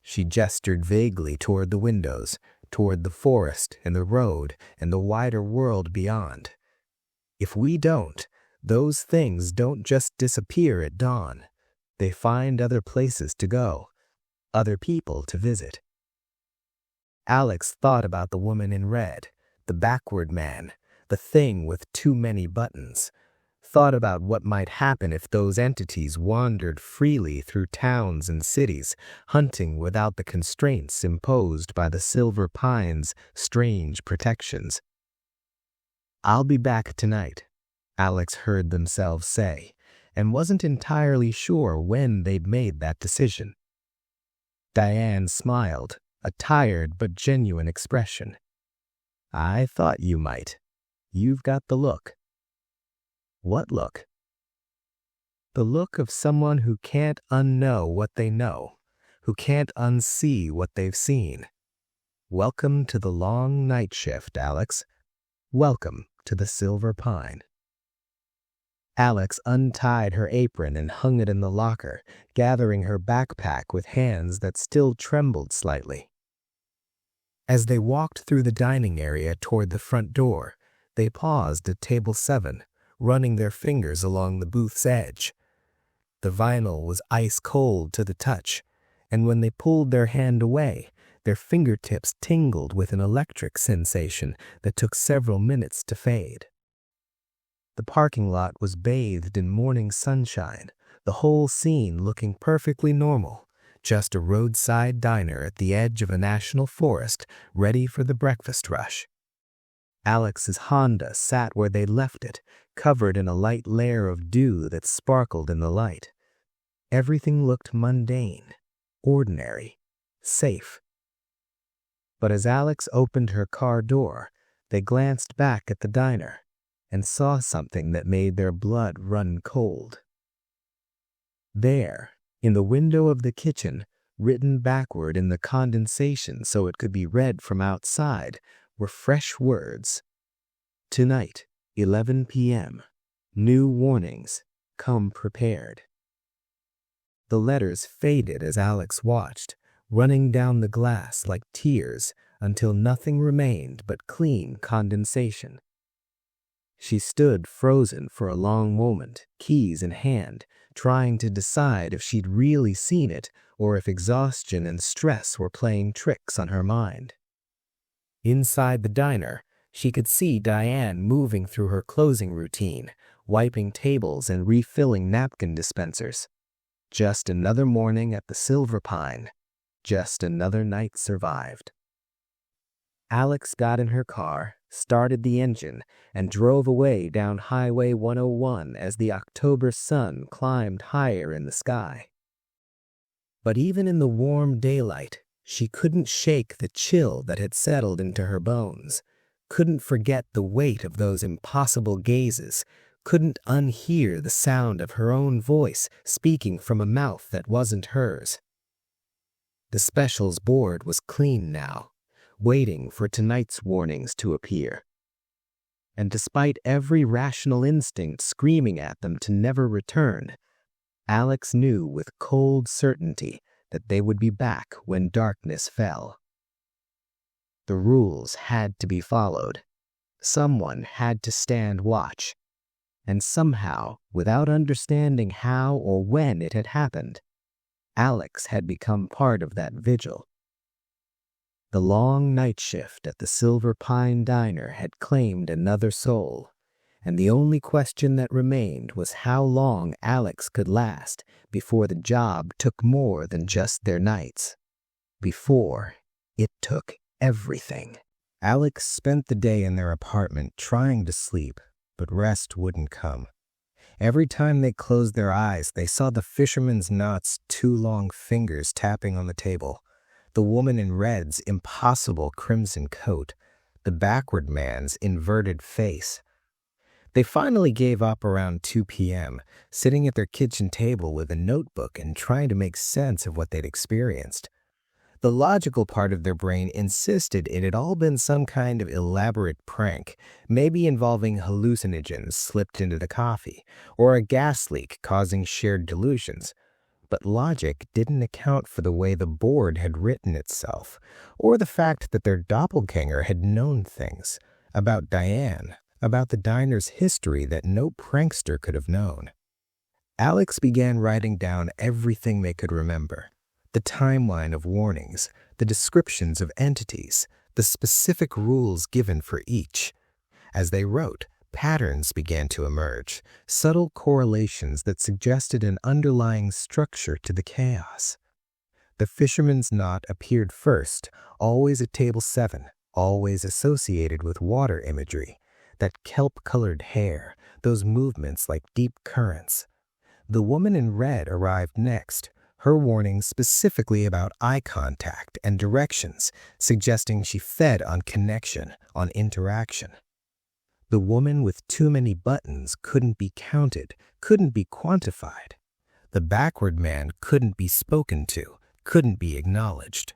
she gestured vaguely toward the windows, toward the forest and the road and the wider world beyond. "If we don't, those things don't just disappear at dawn. They find other places to go, other people to visit." Alex thought about the woman in red, the backward man, the thing with too many buttons. Thought about what might happen if those entities wandered freely through towns and cities, hunting without the constraints imposed by the Silver Pine's strange protections. "I'll be back tonight," Alex heard themselves say, and wasn't entirely sure when they'd made that decision. Diane smiled, a tired but genuine expression. "I thought you might. You've got the look." "What look?" "The look of someone who can't unknow what they know, who can't unsee what they've seen. Welcome to the long night shift, Alex. Welcome to the Silver Pine." Alex untied her apron and hung it in the locker, gathering her backpack with hands that still trembled slightly. As they walked through the dining area toward the front door, they paused at table 7, running their fingers along the booth's edge. The vinyl was ice cold to the touch, and when they pulled their hand away, their fingertips tingled with an electric sensation that took several minutes to fade. The parking lot was bathed in morning sunshine, the whole scene looking perfectly normal, just a roadside diner at the edge of a national forest ready for the breakfast rush. Alex's Honda sat where they'd left it, covered in a light layer of dew that sparkled in the light. Everything looked mundane, ordinary, safe. But as Alex opened her car door, they glanced back at the diner and saw something that made their blood run cold. There, in the window of the kitchen, written backward in the condensation so it could be read from outside, were fresh words. "Tonight, 11 p.m. New warnings. Come prepared." The letters faded as Alex watched, running down the glass like tears until nothing remained but clean condensation. She stood frozen for a long moment, keys in hand, trying to decide if she'd really seen it or if exhaustion and stress were playing tricks on her mind. Inside the diner, she could see Diane moving through her closing routine, wiping tables and refilling napkin dispensers. Just another morning at the Silver Pine. Just another night survived. Alex got in her car, started the engine, and drove away down Highway 101 as the October sun climbed higher in the sky. But even in the warm daylight, she couldn't shake the chill that had settled into her bones, couldn't forget the weight of those impossible gazes, couldn't unhear the sound of her own voice speaking from a mouth that wasn't hers. The specials board was clean now, waiting for tonight's warnings to appear. And despite every rational instinct screaming at them to never return, Alex knew with cold certainty that they would be back when darkness fell. The rules had to be followed. Someone had to stand watch. And somehow, without understanding how or when it had happened, Alex had become part of that vigil. The long night shift at the Silver Pine Diner had claimed another soul, and the only question that remained was how long Alex could last before the job took more than just their nights. Before it took everything. Alex spent the day in their apartment trying to sleep, but rest wouldn't come. Every time they closed their eyes, they saw the fisherman's knot's two long fingers tapping on the table, the woman in red's impossible crimson coat, the backward man's inverted face. They finally gave up around 2 p.m., sitting at their kitchen table with a notebook and trying to make sense of what they'd experienced. The logical part of their brain insisted it had all been some kind of elaborate prank, maybe involving hallucinogens slipped into the coffee, or a gas leak causing shared delusions. But logic didn't account for the way the board had written itself, or the fact that their doppelganger had known things about Diane, about the diner's history that no prankster could have known. Alex began writing down everything they could remember. The timeline of warnings, the descriptions of entities, the specific rules given for each. As they wrote, patterns began to emerge, subtle correlations that suggested an underlying structure to the chaos. The fisherman's knot appeared first, always at table 7, always associated with water imagery, that kelp-colored hair, those movements like deep currents. The woman in red arrived next, her warning specifically about eye contact and directions, suggesting she fed on connection, on interaction. The woman with too many buttons couldn't be counted, couldn't be quantified. The backward man couldn't be spoken to, couldn't be acknowledged.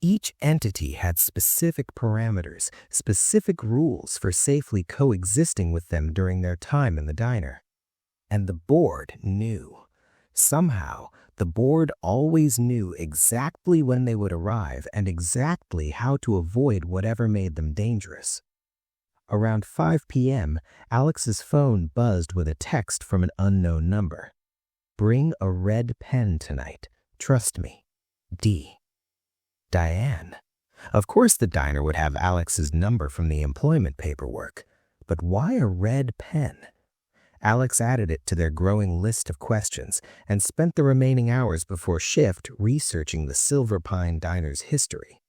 Each entity had specific parameters, specific rules for safely coexisting with them during their time in the diner. And the board knew. Somehow, the board always knew exactly when they would arrive and exactly how to avoid whatever made them dangerous. Around 5 p.m., Alex's phone buzzed with a text from an unknown number. "Bring a red pen tonight. Trust me. D." Diane. Of course the diner would have Alex's number from the employment paperwork. But why a red pen? Alex added it to their growing list of questions and spent the remaining hours before shift researching the Silver Pine Diner's history.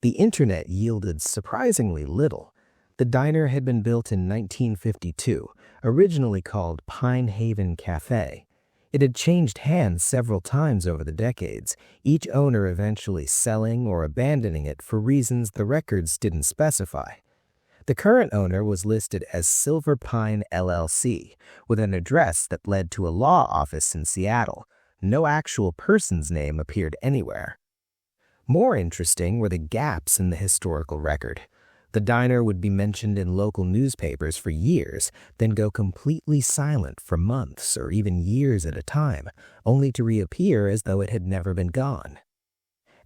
The internet yielded surprisingly little. The diner had been built in 1952, originally called Pine Haven Cafe. It had changed hands several times over the decades, each owner eventually selling or abandoning it for reasons the records didn't specify. The current owner was listed as Silver Pine LLC, with an address that led to a law office in Seattle. No actual person's name appeared anywhere. More interesting were the gaps in the historical record. The diner would be mentioned in local newspapers for years, then go completely silent for months or even years at a time, only to reappear as though it had never been gone.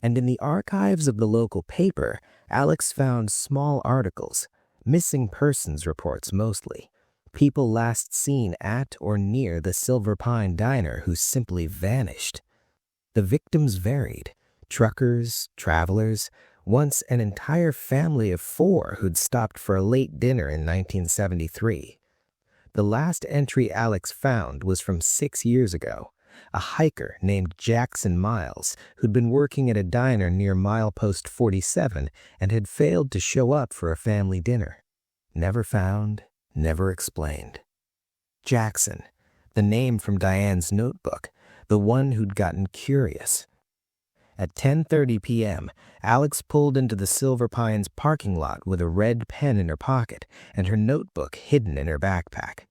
And in the archives of the local paper, Alex found small articles, missing persons reports mostly, people last seen at or near the Silver Pine Diner who simply vanished. The victims varied: truckers, travelers, once an entire family of 4 who'd stopped for a late dinner in 1973. The last entry Alex found was from 6 years ago, a hiker named Jackson Miles, who'd been working at a diner near milepost 47 and had failed to show up for a family dinner. Never found, never explained. Jackson, the name from Diane's notebook, the one who'd gotten curious. At 10:30 p.m., Alex pulled into the Silver Pines parking lot with a red pen in her pocket and her notebook hidden in her backpack.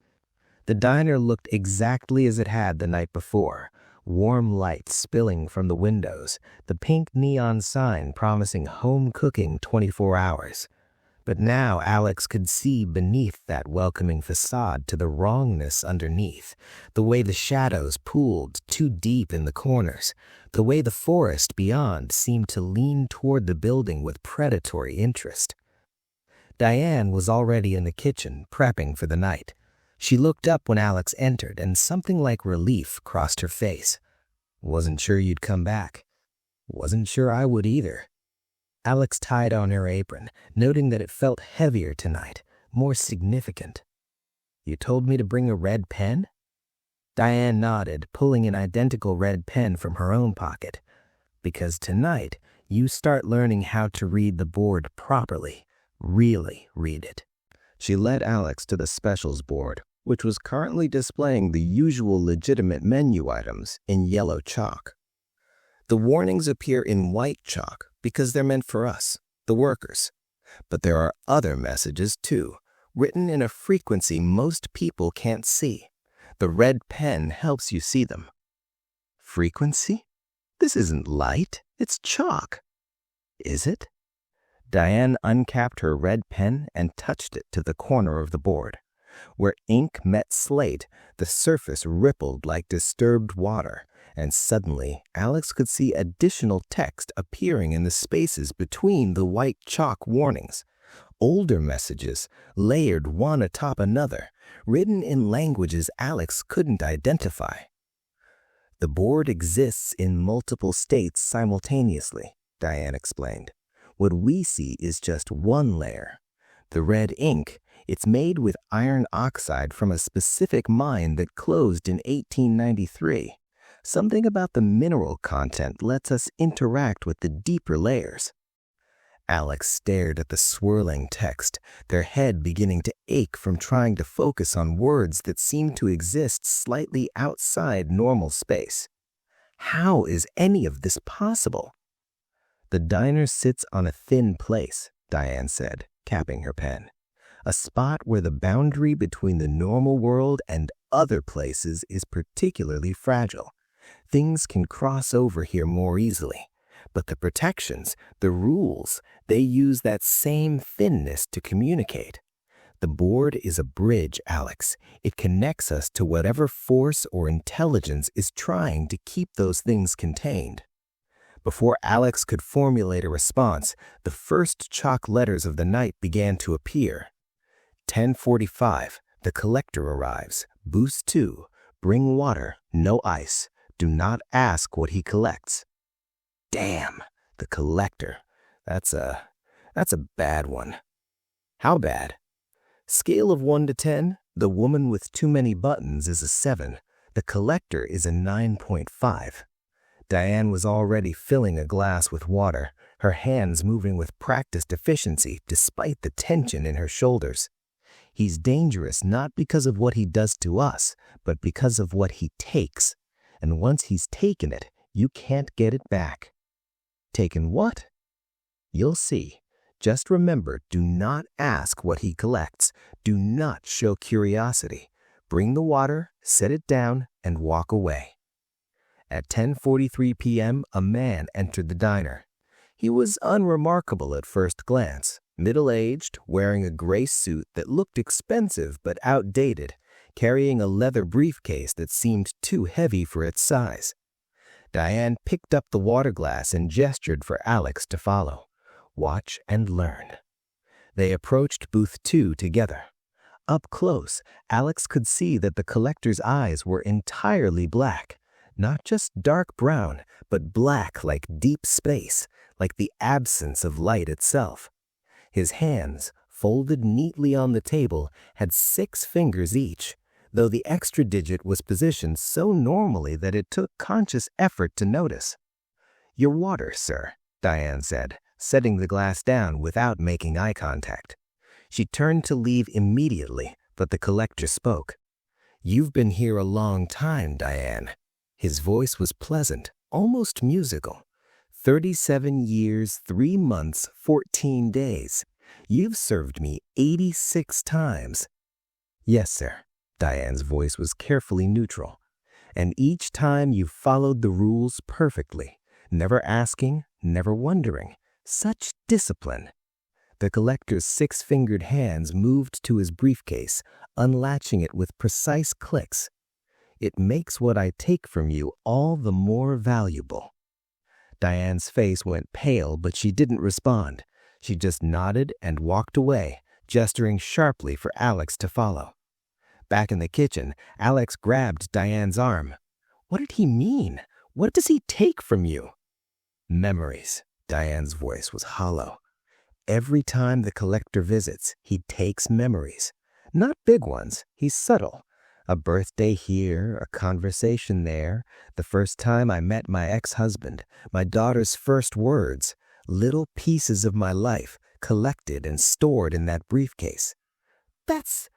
The diner looked exactly as it had the night before, warm light spilling from the windows, the pink neon sign promising home cooking 24 hours. But now Alex could see beneath that welcoming facade to the wrongness underneath, the way the shadows pooled too deep in the corners, the way the forest beyond seemed to lean toward the building with predatory interest. Diane was already in the kitchen, prepping for the night. She looked up when Alex entered, and something like relief crossed her face. "Wasn't sure you'd come back." "Wasn't sure I would either." Alex tied on her apron, noting that it felt heavier tonight, more significant. "You told me to bring a red pen?" Diane nodded, pulling an identical red pen from her own pocket. "Because tonight, you start learning how to read the board properly. Really read it." She led Alex to the specials board, which was currently displaying the usual legitimate menu items in yellow chalk. The warnings appear in white chalk because they're meant for us, the workers. But there are other messages too, written in a frequency most people can't see. The red pen helps you see them. Frequency? This isn't light, it's chalk. Is it? Diane uncapped her red pen and touched it to the corner of the board. Where ink met slate, the surface rippled like disturbed water, and suddenly Alex could see additional text appearing in the spaces between the white chalk warnings. Older messages, layered one atop another, written in languages Alex couldn't identify. "The board exists in multiple states simultaneously," Diane explained. "What we see is just one layer. The red ink, it's made with iron oxide from a specific mine that closed in 1893. Something about the mineral content lets us interact with the deeper layers." Alex stared at the swirling text, their head beginning to ache from trying to focus on words that seemed to exist slightly outside normal space. How is any of this possible? "The diner sits on a thin place," Diane said, capping her pen. "A spot where the boundary between the normal world and other places is particularly fragile. Things can cross over here more easily. But the protections, the rules, they use that same thinness to communicate. The board is a bridge, Alex. It connects us to whatever force or intelligence is trying to keep those things contained." Before Alex could formulate a response, the first chalk letters of the night began to appear. 10:45, the collector arrives. Boost 2, bring water, no ice. Do not ask what he collects. Damn, the collector. That's a bad one. How bad? Scale of 1 to 10, the woman with too many buttons is a 7. The collector is a 9.5. Diane was already filling a glass with water, her hands moving with practiced efficiency despite the tension in her shoulders. He's dangerous not because of what he does to us, but because of what he takes. And once he's taken it, you can't get it back. Taken what? You'll see. Just remember, do not ask what he collects. Do not show curiosity. Bring the water, set it down, and walk away. At 10:43 p.m., a man entered the diner. He was unremarkable at first glance, middle-aged, wearing a gray suit that looked expensive but outdated, carrying a leather briefcase that seemed too heavy for its size. Diane picked up the water glass and gestured for Alex to follow. Watch and learn. They approached booth 2 together. Up close, Alex could see that the collector's eyes were entirely black. Not just dark brown, but black like deep space, like the absence of light itself. His hands, folded neatly on the table, had 6 fingers each. though the extra digit was positioned so normally that it took conscious effort to notice. "Your water, sir," Diane said, setting the glass down without making eye contact. She turned to leave immediately, but the collector spoke. "You've been here a long time, Diane." His voice was pleasant, almost musical. 37 years, 3 months, 14 days. You've served me 86 times. "Yes, sir." Diane's voice was carefully neutral. "And each time you followed the rules perfectly, never asking, never wondering. Such discipline." The collector's 6-fingered hands moved to his briefcase, unlatching it with precise clicks. "It makes what I take from you all the more valuable." Diane's face went pale, but she didn't respond. She just nodded and walked away, gesturing sharply for Alex to follow. Back in the kitchen, Alex grabbed Diane's arm. "What did he mean? What does he take from you?" "Memories." Diane's voice was hollow. "Every time the collector visits, he takes memories. Not big ones, he's subtle. A birthday here, a conversation there, the first time I met my ex-husband, my daughter's first words, little pieces of my life collected and stored in that briefcase." That's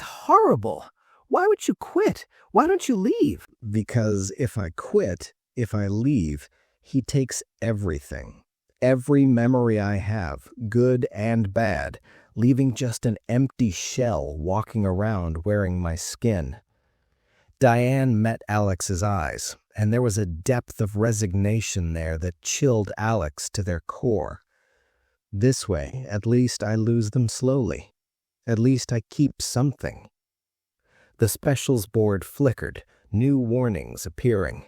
horrible. Why would you quit? Why don't you leave?" "Because if I quit, if I leave, he takes everything. Every memory I have, good and bad, leaving just an empty shell walking around wearing my skin." Diane met Alex's eyes, and there was a depth of resignation there that chilled Alex to their core. "This way, at least I lose them slowly. At least I keep something." The specials board flickered, new warnings appearing.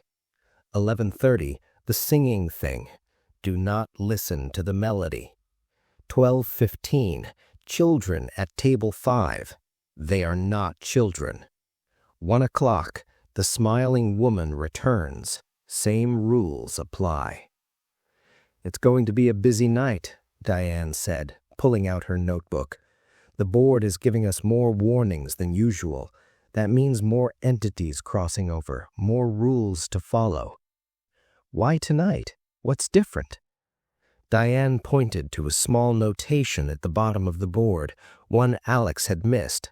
11:30, the singing thing. Do not listen to the melody. 12:15, children at table 5. They are not children. 1 o'clock, the smiling woman returns. Same rules apply. "It's going to be a busy night," Diane said, pulling out her notebook. "The board is giving us more warnings than usual. That means more entities crossing over, more rules to follow." "Why tonight? What's different?" Diane pointed to a small notation at the bottom of the board, one Alex had missed.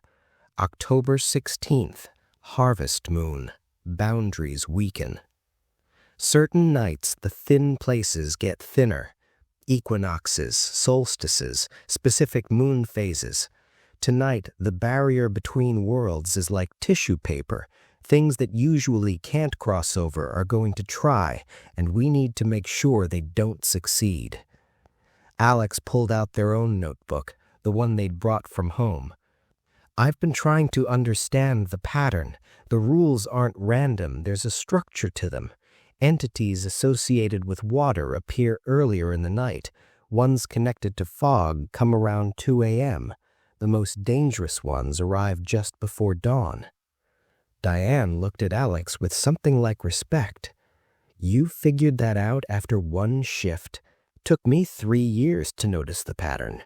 October 16th, harvest moon, boundaries weaken. Certain nights the thin places get thinner. Equinoxes, solstices, specific moon phases. Tonight, the barrier between worlds is like tissue paper. Things that usually can't cross over are going to try, and we need to make sure they don't succeed. Alex pulled out their own notebook, the one they'd brought from home. "I've been trying to understand the pattern. The rules aren't random, there's a structure to them. Entities associated with water appear earlier in the night. Ones connected to fog come around 2 a.m. The most dangerous ones arrive just before dawn." Diane looked at Alex with something like respect. "You figured that out after one shift? Took me 3 years to notice the pattern.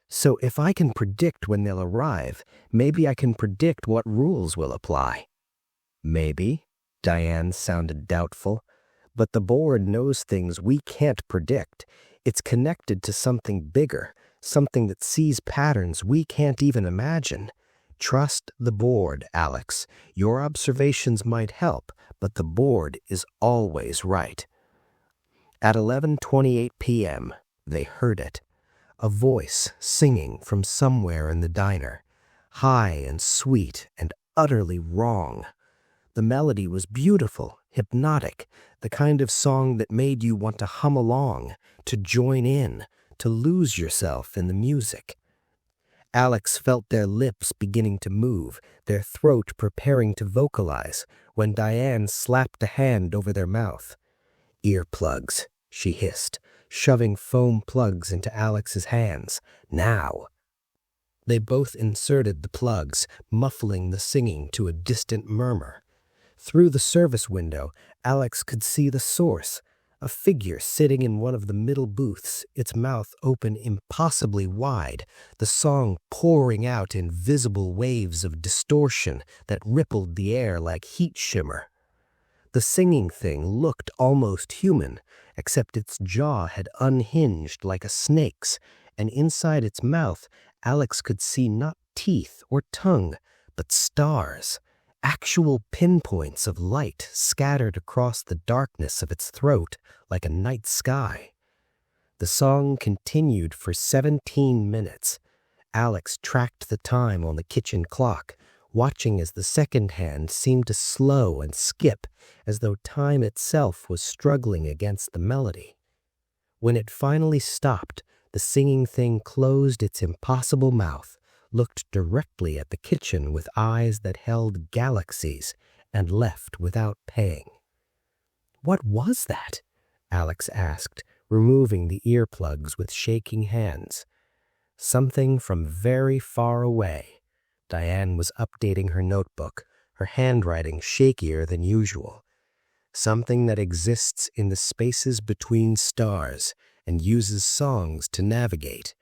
So if I can predict when they'll arrive, maybe I can predict what rules will apply." "Maybe," Diane sounded doubtful, "but the board knows things we can't predict. It's connected to something bigger, something that sees patterns we can't even imagine. Trust the board, Alex. Your observations might help, but the board is always right." At 11:28 p.m., they heard it. A voice singing from somewhere in the diner. High and sweet and utterly wrong. The melody was beautiful, hypnotic, the kind of song that made you want to hum along, to join in, to lose yourself in the music. Alex felt their lips beginning to move, their throat preparing to vocalize, when Diane slapped a hand over their mouth. "Earplugs," she hissed, shoving foam plugs into Alex's hands. "Now!" They both inserted the plugs, muffling the singing to a distant murmur. Through the service window, Alex could see the source, A figure sitting in one of the middle booths, its mouth open impossibly wide, the song pouring out in visible waves of distortion that rippled the air like heat shimmer. The singing thing looked almost human, except its jaw had unhinged like a snake's, and inside its mouth Alex could see not teeth or tongue, but stars, actual pinpoints of light scattered across the darkness of its throat like a night sky. The song continued for 17 minutes. Alex tracked the time on the kitchen clock, watching as the second hand seemed to slow and skip as though time itself was struggling against the melody. When it finally stopped, the singing thing closed its impossible mouth, looked directly at the kitchen with eyes that held galaxies, and left without paying. "What was that?" Alex asked, removing the earplugs with shaking hands. "Something from very far away." Diane was updating her notebook, her handwriting shakier than usual. "Something that exists in the spaces between stars and uses songs to navigate.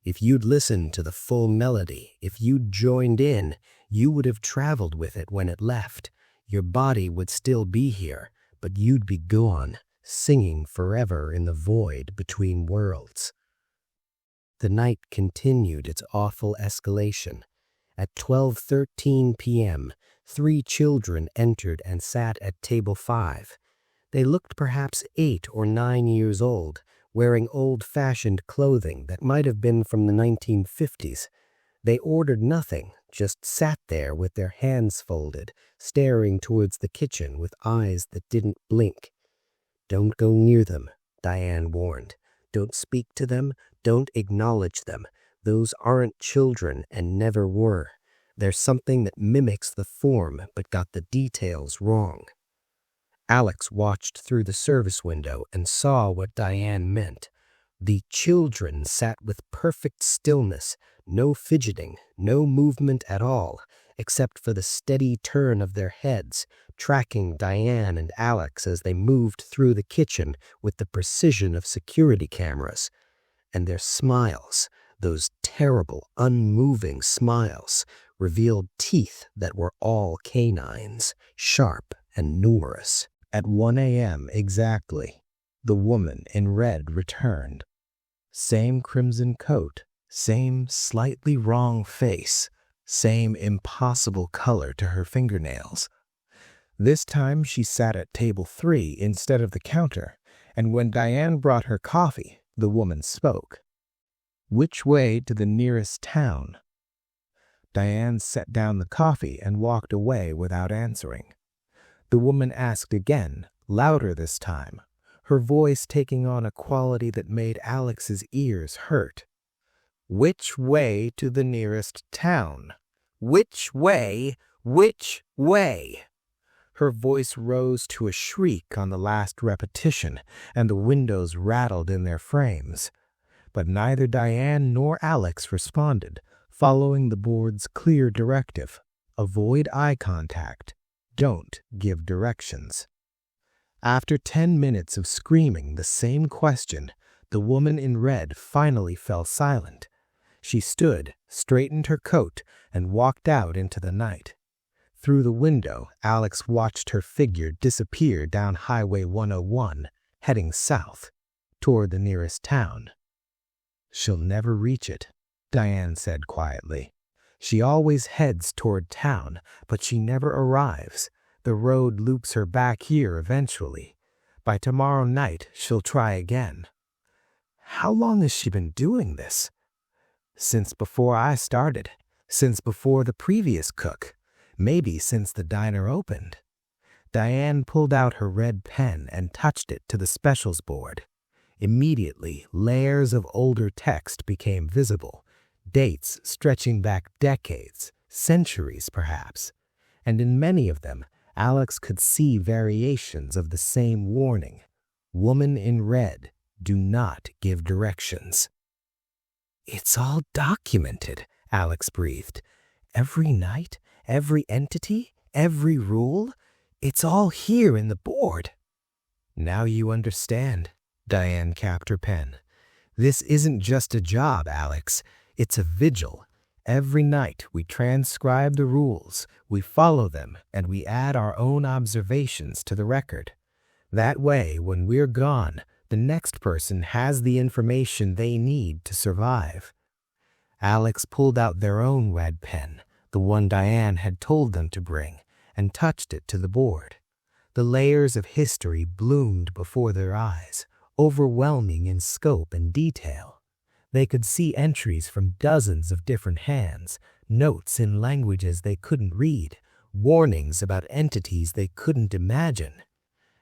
If you'd listened to the full melody, if you'd joined in, you would have traveled with it when it left. Your body would still be here, but you'd be gone, singing forever in the void between worlds." The night continued its awful escalation. At 12:13 p.m., 3 children entered and sat at table 5. They looked perhaps 8 or 9 years old, wearing old-fashioned clothing that might have been from the 1950s. They ordered nothing, just sat there with their hands folded, staring towards the kitchen with eyes that didn't blink. "Don't go near them," Diane warned. "Don't speak to them, don't acknowledge them. Those aren't children and never were. They're something that mimics the form but got the details wrong." Alex watched through the service window and saw what Diane meant. The children sat with perfect stillness, no fidgeting, no movement at all, except for the steady turn of their heads, tracking Diane and Alex as they moved through the kitchen with the precision of security cameras. And their smiles, those terrible, unmoving smiles, revealed teeth that were all canines, sharp and numerous. At 1 a.m. exactly, the woman in red returned. Same crimson coat, same slightly wrong face, same impossible color to her fingernails. This time she sat at table 3 instead of the counter, and when Diane brought her coffee, the woman spoke. "Which way to the nearest town?" Diane set down the coffee and walked away without answering. The woman asked again, louder this time, her voice taking on a quality that made Alex's ears hurt. "Which way to the nearest town? Which way? Which way?" Her voice rose to a shriek on the last repetition, and the windows rattled in their frames. But neither Diane nor Alex responded, following the board's clear directive: avoid eye contact. Don't give directions. After 10 minutes of screaming the same question, the woman in red finally fell silent. She stood, straightened her coat, and walked out into the night. Through the window, Alex watched her figure disappear down Highway 101, heading south, toward the nearest town. "She'll never reach it," Diane said quietly. "She always heads toward town, but she never arrives. The road loops her back here eventually. By tomorrow night, she'll try again." "How long has she been doing this?" "Since before I started. Since before the previous cook. Maybe since the diner opened." Diane pulled out her red pen and touched it to the specials board. Immediately, layers of older text became visible, dates stretching back decades, centuries perhaps, and in many of them, Alex could see variations of the same warning: "Woman in red, do not give directions." "It's all documented," Alex breathed. "Every night, every entity, every rule, it's all here in the board." Now you understand. Diane capped her pen. This isn't just a job, Alex. It's a vigil. Every night we transcribe the rules, we follow them, and we add our own observations to the record. That way, when we're gone, the next person has the information they need to survive. Alex pulled out their own red pen, the one Diane had told them to bring, and touched it to the board. The layers of history bloomed before their eyes, overwhelming in scope and detail. They could see entries from dozens of different hands, notes in languages they couldn't read, warnings about entities they couldn't imagine.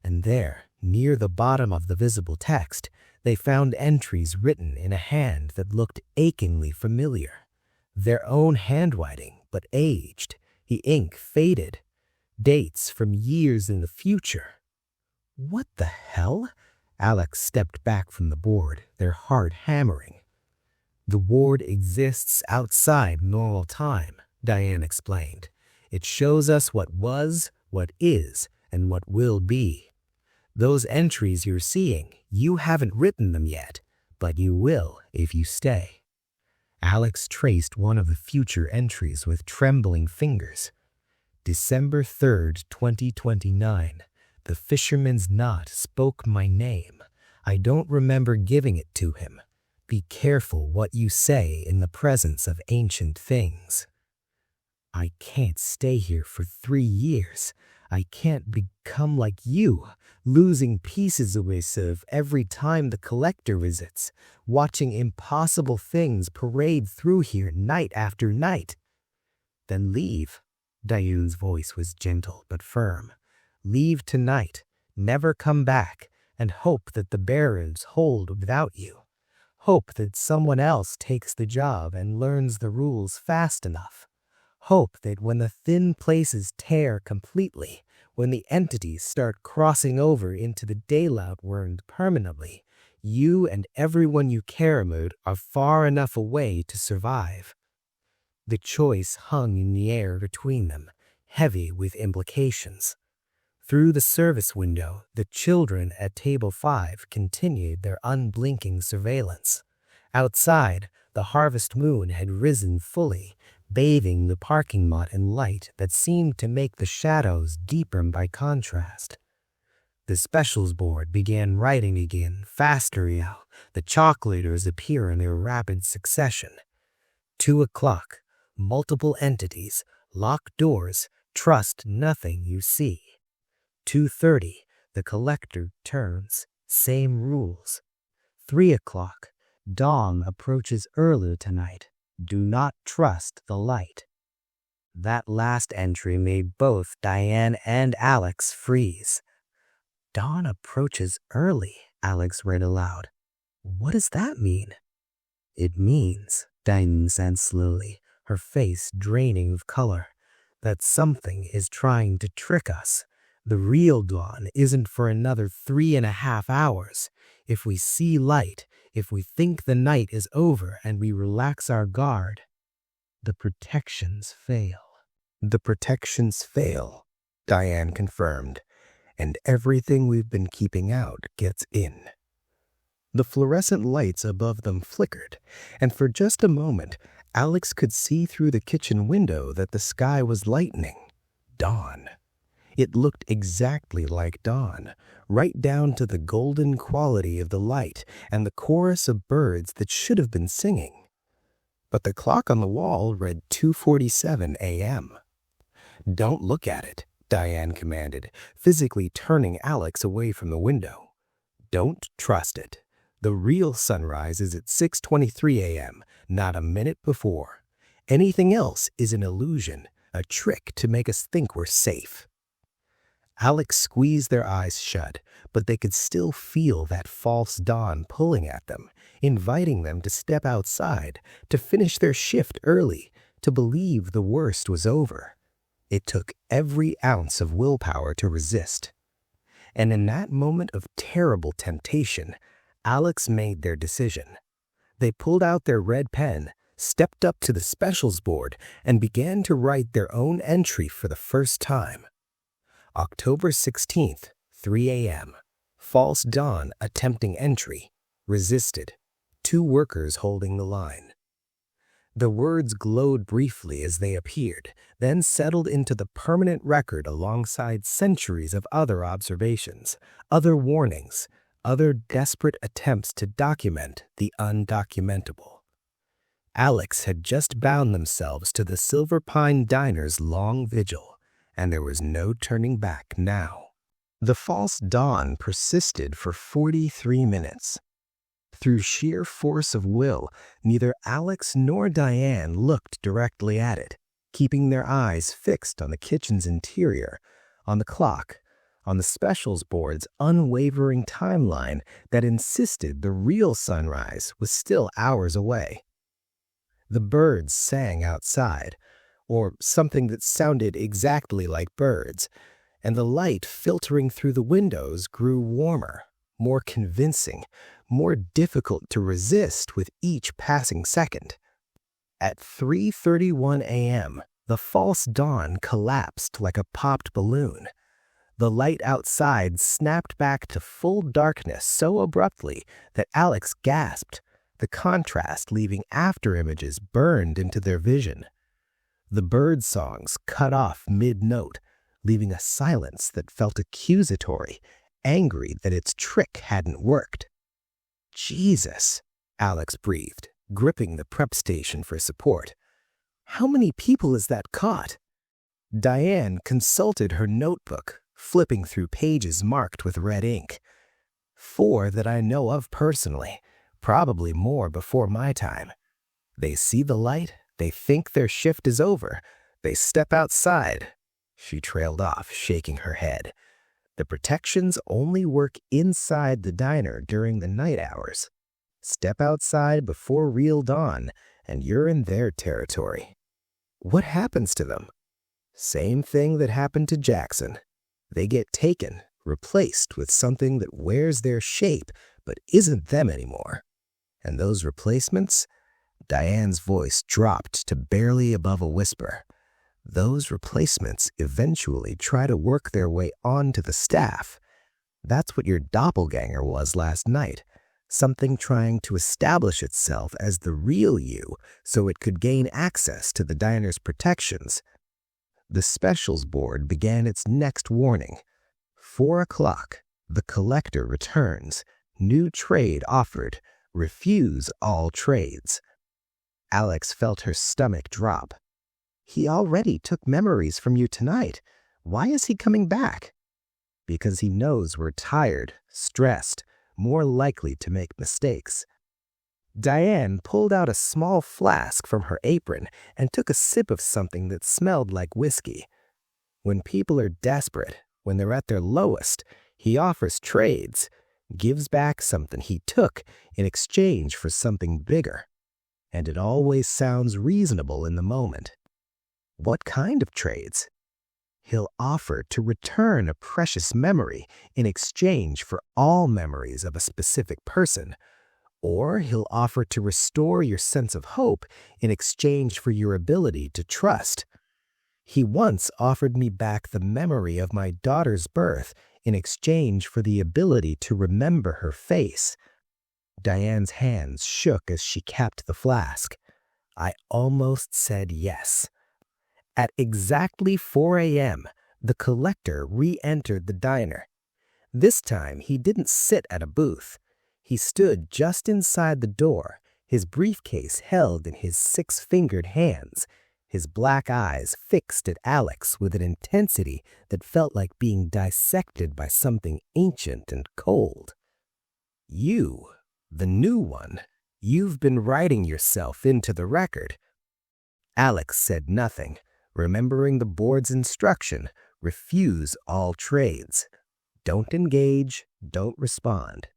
And there, near the bottom of the visible text, they found entries written in a hand that looked achingly familiar. Their own handwriting, but aged, the ink faded. Dates from years in the future. What the hell? Alex stepped back from the board, their heart hammering. The ward exists outside normal time, Diane explained. It shows us what was, what is, and what will be. Those entries you're seeing, you haven't written them yet, but you will if you stay. Alex traced one of the future entries with trembling fingers. December 3rd, 2029. The fisherman's knot spoke my name. I don't remember giving it to him. Be careful what you say in the presence of ancient things. I can't stay here for 3 years. I can't become like you, losing pieces of myself every time the collector visits, watching impossible things parade through here night after night. Then leave. Diane's voice was gentle but firm. Leave tonight, never come back, and hope that the barons hold without you. Hope that someone else takes the job and learns the rules fast enough. Hope that when the thin places tear completely, when the entities start crossing over into the daylight world permanently, you and everyone you care about are far enough away to survive. The choice hung in the air between them, heavy with implications. Through the service window, the children at Table 5 continued their unblinking surveillance. Outside, the harvest moon had risen fully, bathing the parking lot in light that seemed to make the shadows deeper by contrast. The specials board began writing again, faster now, the chalk letters appear in their rapid succession. 2 o'clock, multiple entities, locked doors, trust nothing you see. 2:30, the collector turns, same rules. 3 o'clock, dawn approaches early tonight. Do not trust the light. That last entry made both Diane and Alex freeze. Dawn approaches early, Alex read aloud. What does that mean? It means, Diane said slowly, her face draining of color, that something is trying to trick us. The real dawn isn't for another 3.5 hours. If we see light, if we think the night is over and we relax our guard, the protections fail. The protections fail, Diane confirmed, and everything we've been keeping out gets in. The fluorescent lights above them flickered, and for just a moment, Alex could see through the kitchen window that the sky was lightening. Dawn. It looked exactly like dawn, right down to the golden quality of the light and the chorus of birds that should have been singing. But the clock on the wall read 2:47 a.m. Don't look at it, Diane commanded, physically turning Alex away from the window. Don't trust it. The real sunrise is at 6:23 a.m., not a minute before. Anything else is an illusion, a trick to make us think we're safe. Alex squeezed their eyes shut, but they could still feel that false dawn pulling at them, inviting them to step outside, to finish their shift early, to believe the worst was over. It took every ounce of willpower to resist. And in that moment of terrible temptation, Alex made their decision. They pulled out their red pen, stepped up to the specials board, and began to write their own entry for the first time. October 16th, 3 a.m. False Dawn attempting entry, resisted, 2 workers holding the line. The words glowed briefly as they appeared, then settled into the permanent record alongside centuries of other observations, other warnings, other desperate attempts to document the undocumentable. Alex had just bound themselves to the Silver Pine Diner's long vigil, and there was no turning back now. The false dawn persisted for 43 minutes. Through sheer force of will, neither Alex nor Diane looked directly at it, keeping their eyes fixed on the kitchen's interior, on the clock, on the specials board's unwavering timeline that insisted the real sunrise was still hours away. The birds sang outside, or something that sounded exactly like birds, and the light filtering through the windows grew warmer, more convincing, more difficult to resist with each passing second. At 3:31 a.m., the false dawn collapsed like a popped balloon. The light outside snapped back to full darkness so abruptly that Alex gasped, the contrast leaving afterimages burned into their vision. The bird songs cut off mid-note, leaving a silence that felt accusatory, angry that its trick hadn't worked. Jesus, Alex breathed, gripping the prep station for support. How many people has that caught? Diane consulted her notebook, flipping through pages marked with red ink. 4 that I know of personally, probably more before my time. They see the light, they think their shift is over, they step outside. She trailed off, shaking her head. The protections only work inside the diner during the night hours. Step outside before real dawn, and you're in their territory. What happens to them? Same thing that happened to Jackson. They get taken, replaced with something that wears their shape but isn't them anymore. And those replacements? Diane's voice dropped to barely above a whisper. Those replacements eventually try to work their way onto the staff. That's what your doppelganger was last night. Something trying to establish itself as the real you so it could gain access to the diner's protections. The specials board began its next warning. 4 o'clock. The collector returns. New trade offered. Refuse all trades. Alex felt her stomach drop. He already took memories from you tonight. Why is he coming back? Because he knows we're tired, stressed, more likely to make mistakes. Diane pulled out a small flask from her apron and took a sip of something that smelled like whiskey. When people are desperate, when they're at their lowest, he offers trades, gives back something he took in exchange for something bigger. And it always sounds reasonable in the moment. What kind of trades? He'll offer to return a precious memory in exchange for all memories of a specific person, or he'll offer to restore your sense of hope in exchange for your ability to trust. He once offered me back the memory of my daughter's birth in exchange for the ability to remember her face. Diane's hands shook as she capped the flask. I almost said yes. At exactly 4 a.m., the collector re-entered the diner. This time, he didn't sit at a booth. He stood just inside the door, his briefcase held in his 6-fingered hands, his black eyes fixed at Alex with an intensity that felt like being dissected by something ancient and cold. You, the new one, you've been writing yourself into the record. Alex said nothing, remembering the board's instruction, refuse all trades. Don't engage, don't respond.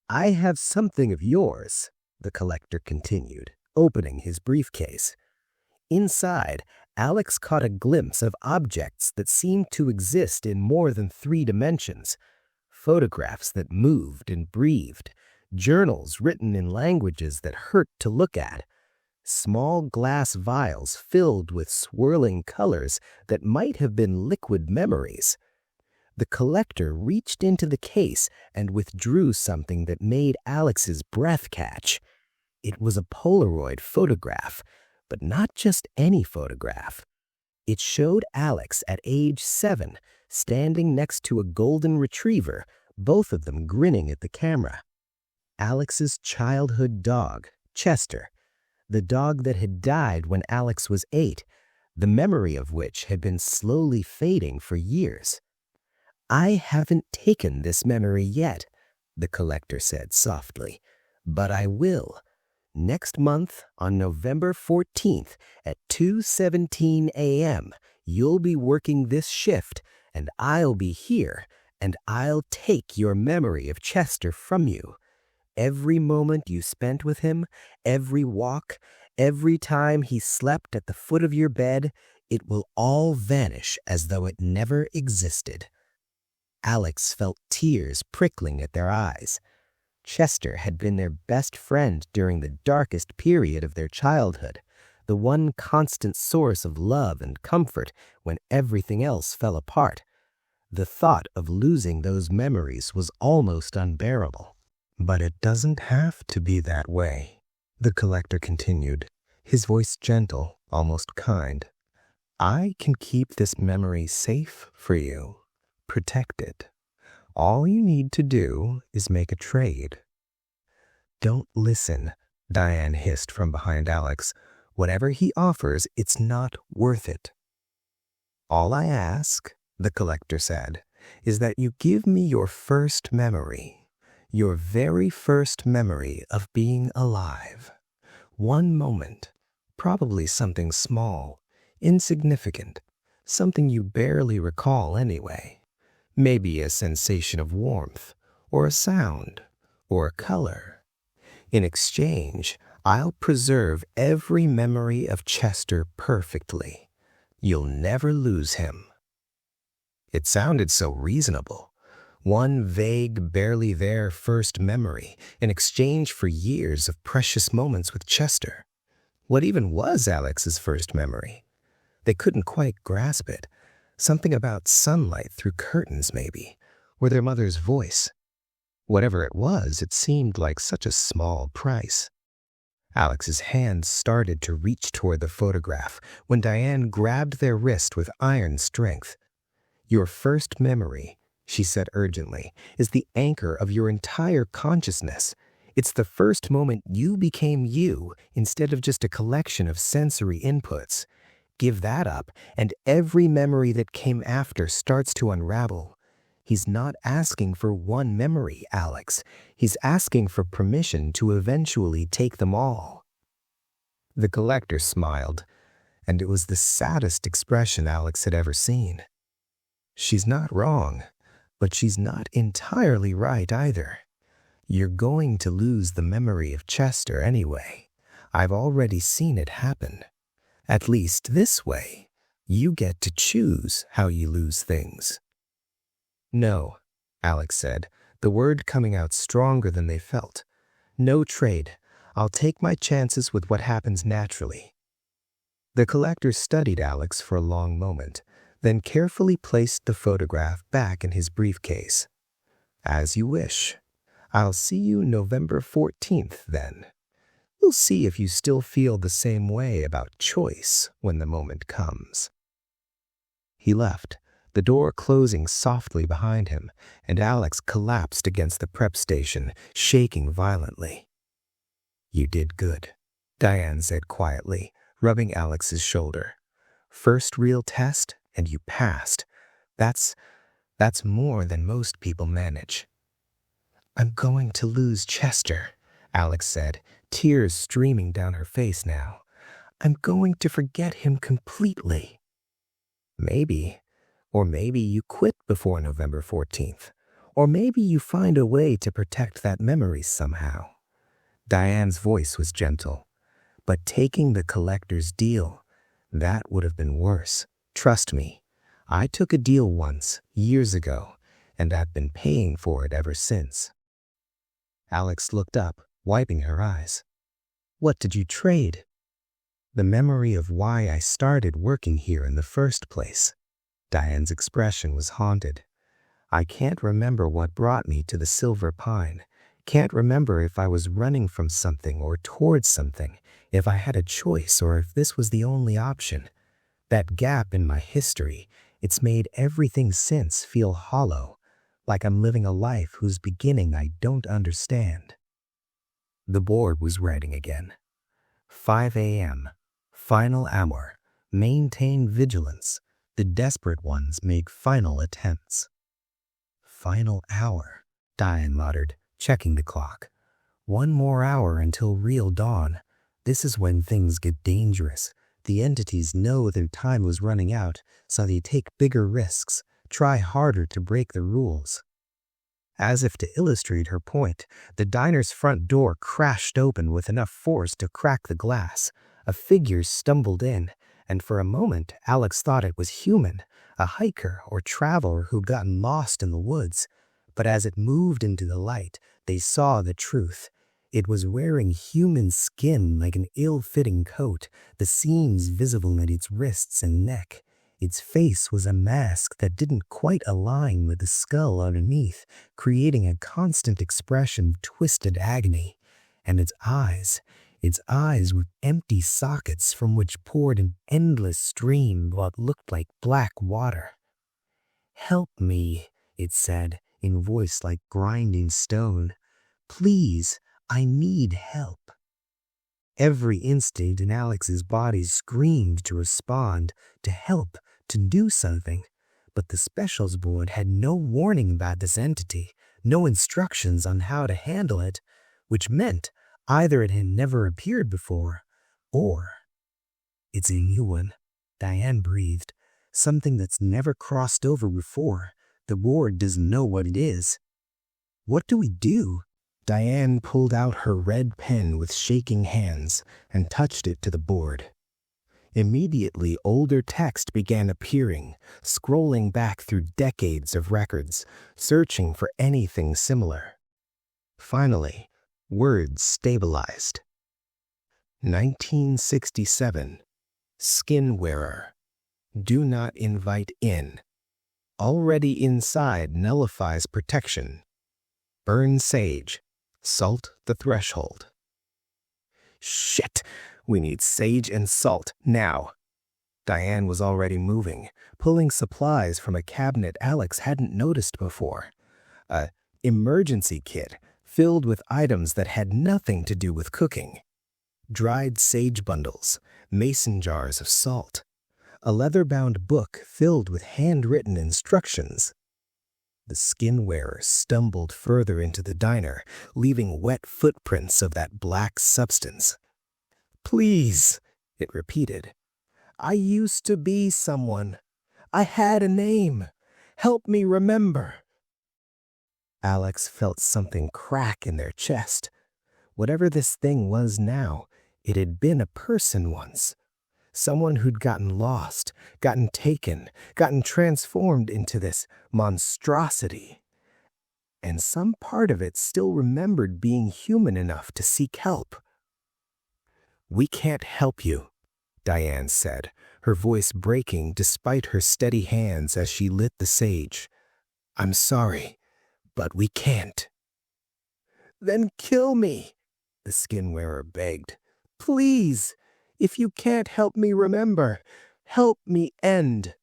I have something of yours, the collector continued, opening his briefcase. Inside, Alex caught a glimpse of objects that seemed to exist in more than 3 dimensions. Photographs that moved and breathed, journals written in languages that hurt to look at, small glass vials filled with swirling colors that might have been liquid memories. The collector reached into the case and withdrew something that made Alex's breath catch. It was a Polaroid photograph, but not just any photograph. It showed Alex at age 7, standing next to a golden retriever, both of them grinning at the camera. Alex's childhood dog, Chester, the dog that had died when Alex was 8, the memory of which had been slowly fading for years. "I haven't taken this memory yet," the collector said softly, "but I will. Next month, on November 14th at 2:17 a.m., you'll be working this shift, and I'll be here, and I'll take your memory of Chester from you. Every moment you spent with him, every walk, every time he slept at the foot of your bed, it will all vanish as though it never existed." Alex felt tears prickling at their eyes. Chester had been their best friend during the darkest period of their childhood, the one constant source of love and comfort when everything else fell apart. The thought of losing those memories was almost unbearable. "But it doesn't have to be that way," the collector continued, his voice gentle, almost kind. "I can keep this memory safe for you, protected. All you need to do is make a trade." "Don't listen," Diane hissed from behind Alex. "Whatever he offers, it's not worth it." "All I ask," the collector said, "is that you give me your first memory, your very first memory of being alive. One moment, probably something small, insignificant, something you barely recall anyway. Maybe a sensation of warmth, or a sound, or a color. In exchange, I'll preserve every memory of Chester perfectly. You'll never lose him." It sounded so reasonable. One vague, barely there first memory in exchange for years of precious moments with Chester. What even was Alex's first memory? They couldn't quite grasp it. Something about sunlight through curtains, maybe, or their mother's voice. Whatever it was, it seemed like such a small price. Alex's hand started to reach toward the photograph when Diane grabbed their wrist with iron strength. "Your first memory," she said urgently, "is the anchor of your entire consciousness. It's the first moment you became you instead of just a collection of sensory inputs. Give that up, and every memory that came after starts to unravel. He's not asking for one memory, Alex. He's asking for permission to eventually take them all." The collector smiled, and it was the saddest expression Alex had ever seen. "She's not wrong, but she's not entirely right either. You're going to lose the memory of Chester anyway. I've already seen it happen. At least this way, you get to choose how you lose things." "No," Alex said, the word coming out stronger than they felt. "No trade. I'll take my chances with what happens naturally." The collector studied Alex for a long moment, then carefully placed the photograph back in his briefcase. "As you wish. I'll see you November 14th, then. We'll see if you still feel the same way about choice when the moment comes." He left, the door closing softly behind him, and Alex collapsed against the prep station, shaking violently. "You did good," Diane said quietly, rubbing Alex's shoulder. "First real test, and you passed. That's more than most people manage." "I'm going to lose Chester," Alex said, tears streaming down her face now. "I'm going to forget him completely." "Maybe. Or maybe you quit before November 14th. Or maybe you find a way to protect that memory somehow." Diane's voice was gentle. "But taking the collector's deal, that would have been worse. Trust me. I took a deal once, years ago, and I've been paying for it ever since." Alex looked up, wiping her eyes. "What did you trade?" "The memory of why I started working here in the first place." Diane's expression was haunted. I can't remember what brought me to the Silver Pine. Can't remember if I was running from something or towards something, if I had a choice or if this was the only option. That gap in my history, it's made everything since feel hollow, like I'm living a life whose beginning I don't understand. The board was writing again. 5 a.m. Final hour. Maintain vigilance. The desperate ones make final attempts. Final hour, Diane muttered, checking the clock. 1 more hour until real dawn. This is when things get dangerous. The entities know their time was running out, so they take bigger risks, try harder to break the rules. As if to illustrate her point, the diner's front door crashed open with enough force to crack the glass. A figure stumbled in, and for a moment Alex thought it was human, a hiker or traveler who'd gotten lost in the woods. But as it moved into the light, they saw the truth. It was wearing human skin like an ill-fitting coat, the seams visible at its wrists and neck. Its face was a mask that didn't quite align with the skull underneath, creating a constant expression of twisted agony. And its eyes were empty sockets from which poured an endless stream of what looked like black water. "Help me," it said, in voice like grinding stone. "Please, I need help." Every instinct in Alex's body screamed to respond, to help, to do something. But the specials board had no warning about this entity, no instructions on how to handle it, which meant either it had never appeared before, or it's a new one. Diane breathed. Something that's never crossed over before. The board doesn't know what it is. What do we do? Diane pulled out her red pen with shaking hands and touched it to the board. Immediately, older text began appearing, scrolling back through decades of records, searching for anything similar. Finally, words stabilized. 1967. Skin wearer. Do not invite in. Already inside nullifies protection. Burn sage. Salt the threshold. Shit! We need sage and salt, now. Diane was already moving, pulling supplies from a cabinet Alex hadn't noticed before. A emergency kit filled with items that had nothing to do with cooking. Dried sage bundles, mason jars of salt, a leather-bound book filled with handwritten instructions. The skin wearer stumbled further into the diner, leaving wet footprints of that black substance. "Please," it repeated. "I used to be someone. I had a name. Help me remember." Alex felt something crack in their chest. Whatever this thing was now, it had been a person once. Someone who'd gotten lost, gotten taken, gotten transformed into this monstrosity. And some part of it still remembered being human enough to seek help. "We can't help you," Diane said, her voice breaking despite her steady hands as she lit the sage. "I'm sorry, but we can't." "Then kill me," the skin wearer begged. "Please. If you can't help me remember, help me end."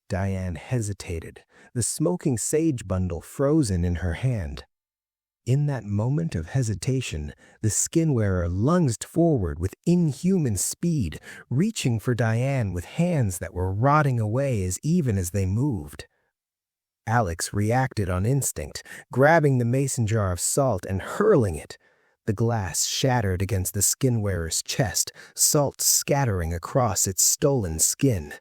Diane hesitated, the smoking sage bundle frozen in her hand. In that moment of hesitation, the skin wearer lunged forward with inhuman speed, reaching for Diane with hands that were rotting away as even as they moved. Alex reacted on instinct, grabbing the mason jar of salt and hurling it. The glass shattered against the skin wearer's chest, salt scattering across its stolen skin.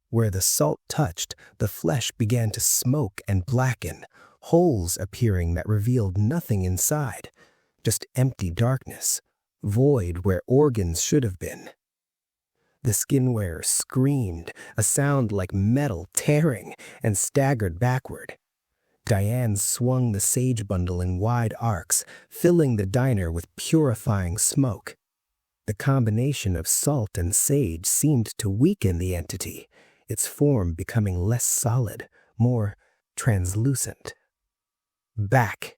Where the salt touched, the flesh began to smoke and blacken, holes appearing that revealed nothing inside, just empty darkness, void where organs should have been. The skin wearer screamed, a sound like metal tearing, and staggered backward. Diane swung the sage bundle in wide arcs, filling the diner with purifying smoke. The combination of salt and sage seemed to weaken the entity, its form becoming less solid, more translucent. "Back,"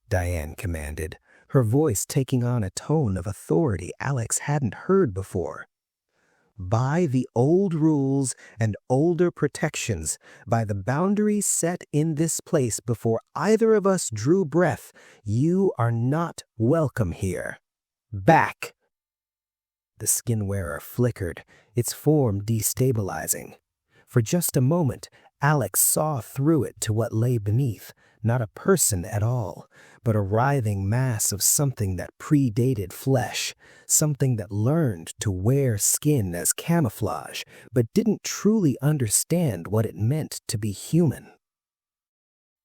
Diane commanded, her voice taking on a tone of authority Alex hadn't heard before. "By the old rules and older protections, by the boundaries set in this place before either of us drew breath, you are not welcome here. Back!" The skin wearer flickered, its form destabilizing. For just a moment, Alex saw through it to what lay beneath, not a person at all, but a writhing mass of something that predated flesh, something that learned to wear skin as camouflage, but didn't truly understand what it meant to be human.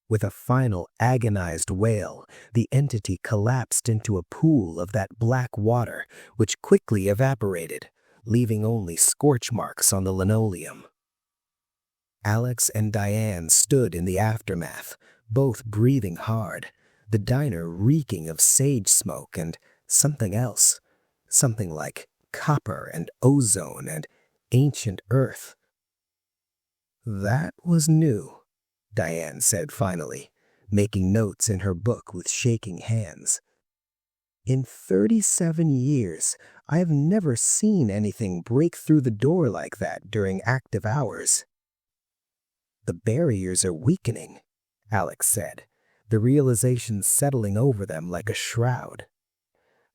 With a final agonized wail, the entity collapsed into a pool of that black water, which quickly evaporated, leaving only scorch marks on the linoleum. Alex and Diane stood in the aftermath, both breathing hard, the diner reeking of sage smoke and something else, something like copper and ozone and ancient earth. "That was new," Diane said finally, making notes in her book with shaking hands. "In 37 years, I have never seen anything break through the door like that during active hours." "The barriers are weakening," Alex said, the realization settling over them like a shroud.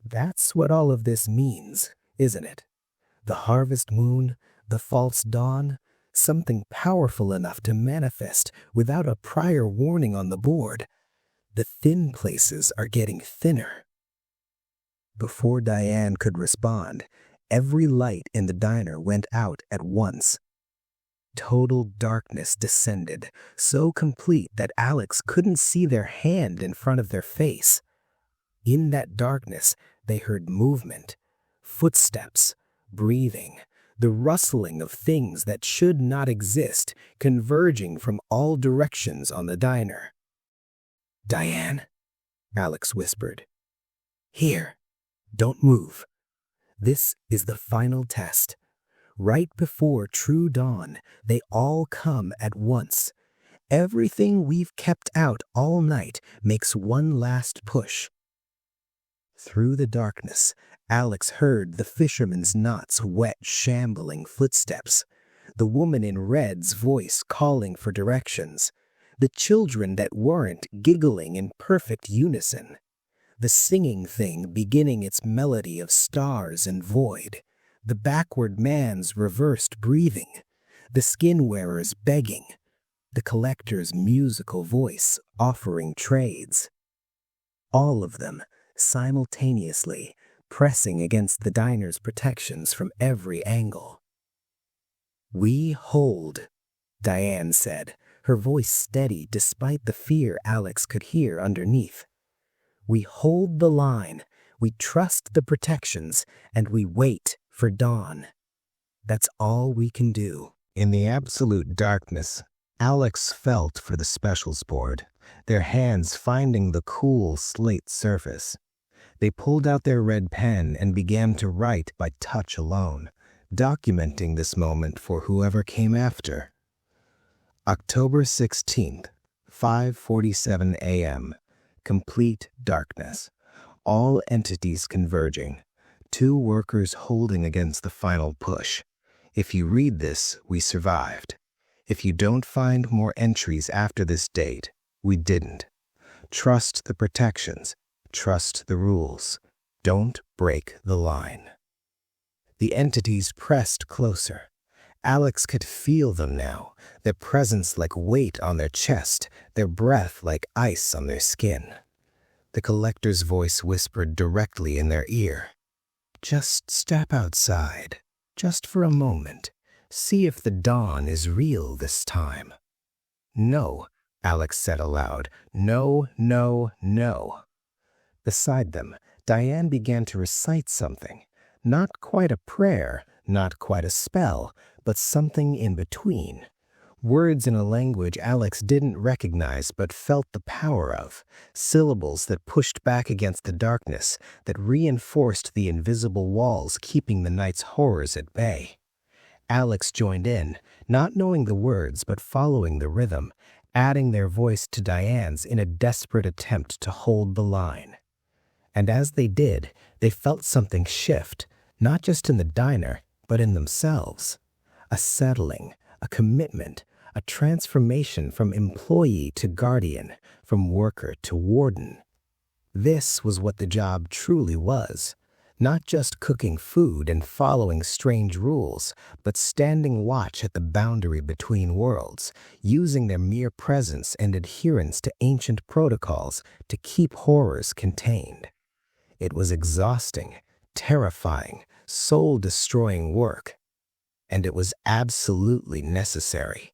"That's what all of this means, isn't it? The harvest moon, the false dawn, something powerful enough to manifest without a prior warning on the board. The thin places are getting thinner." Before Diane could respond, every light in the diner went out at once. Total darkness descended, so complete that Alex couldn't see their hand in front of their face. In that darkness, they heard movement, footsteps, breathing, the rustling of things that should not exist, converging from all directions on the diner. "Diane," Alex whispered. "Here, don't move. This is the final test. Right before true dawn, they all come at once. Everything we've kept out all night makes one last push." Through the darkness, Alex heard the fisherman's knot's wet, shambling footsteps, the woman in red's voice calling for directions, the children that weren't giggling in perfect unison, the singing thing beginning its melody of stars and void, the backward man's reversed breathing, the skin wearer's begging, the collector's musical voice offering trades. All of them, simultaneously, pressing against the diner's protections from every angle. "We hold," Diane said, her voice steady despite the fear Alex could hear underneath. "We hold the line, we trust the protections, and we wait for dawn. That's all we can do." In the absolute darkness, Alex felt for the specials board, their hands finding the cool slate surface. They pulled out their red pen and began to write by touch alone, documenting this moment for whoever came after. October 16th, 5:47 a.m. Complete darkness. All entities converging. 2 workers holding against the final push. If you read this, we survived. If you don't find more entries after this date, we didn't. Trust the protections. Trust the rules. Don't break the line. The entities pressed closer. Alex could feel them now, their presence like weight on their chest, their breath like ice on their skin. The collector's voice whispered directly in their ear. "Just step outside, just for a moment. See if the dawn is real this time." "No," Alex said aloud. "No, no, no." Beside them, Diane began to recite something. Not quite a prayer, not quite a spell, but something in between. Words in a language Alex didn't recognize but felt the power of. Syllables that pushed back against the darkness, that reinforced the invisible walls keeping the night's horrors at bay. Alex joined in, not knowing the words but following the rhythm, adding their voice to Diane's in a desperate attempt to hold the line. And as they did, they felt something shift, not just in the diner, but in themselves. A settling, a commitment, a transformation from employee to guardian, from worker to warden. This was what the job truly was. Not just cooking food and following strange rules, but standing watch at the boundary between worlds, using their mere presence and adherence to ancient protocols to keep horrors contained. It was exhausting, terrifying, soul-destroying work, and it was absolutely necessary.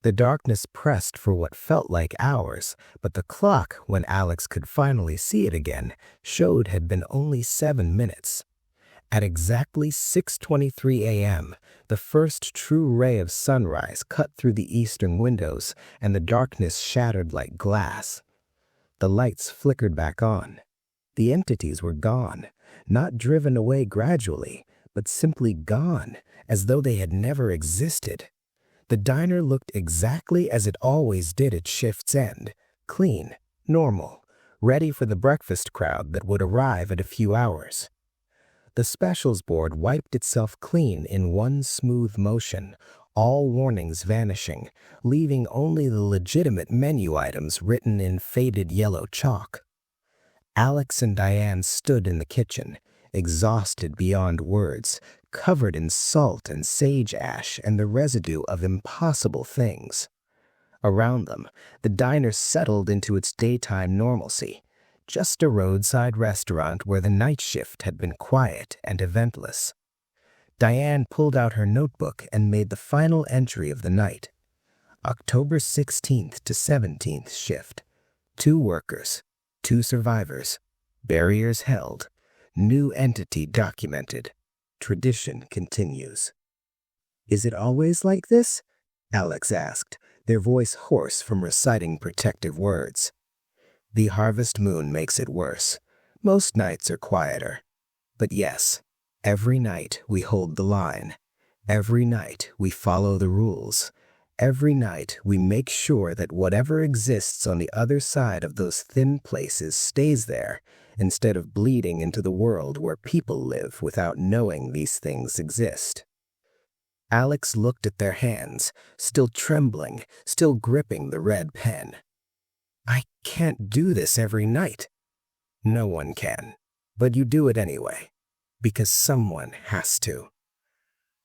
The darkness pressed for what felt like hours, but the clock, when Alex could finally see it again, showed had been only 7 minutes. At exactly 6:23 a.m., the first true ray of sunrise cut through the eastern windows, and the darkness shattered like glass. The lights flickered back on. The entities were gone, not driven away gradually, but simply gone, as though they had never existed. The diner looked exactly as it always did at shift's end, clean, normal, ready for the breakfast crowd that would arrive at a few hours. The specials board wiped itself clean in one smooth motion, all warnings vanishing, leaving only the legitimate menu items written in faded yellow chalk. Alex and Diane stood in the kitchen, exhausted beyond words, covered in salt and sage ash and the residue of impossible things. Around them, the diner settled into its daytime normalcy, just a roadside restaurant where the night shift had been quiet and eventless. Diane pulled out her notebook and made the final entry of the night. October 16th to 17th shift. 2 workers, 2 survivors. Barriers held. New entity documented. Tradition continues. "Is it always like this?" Alex asked, their voice hoarse from reciting protective words. "The harvest moon makes it worse. Most nights are quieter. But yes, every night we hold the line. Every night we follow the rules. Every night we make sure that whatever exists on the other side of those thin places stays there, instead of bleeding into the world where people live without knowing these things exist." Alex looked at their hands, still trembling, still gripping the red pen. "I can't do this every night." "No one can, but you do it anyway, because someone has to."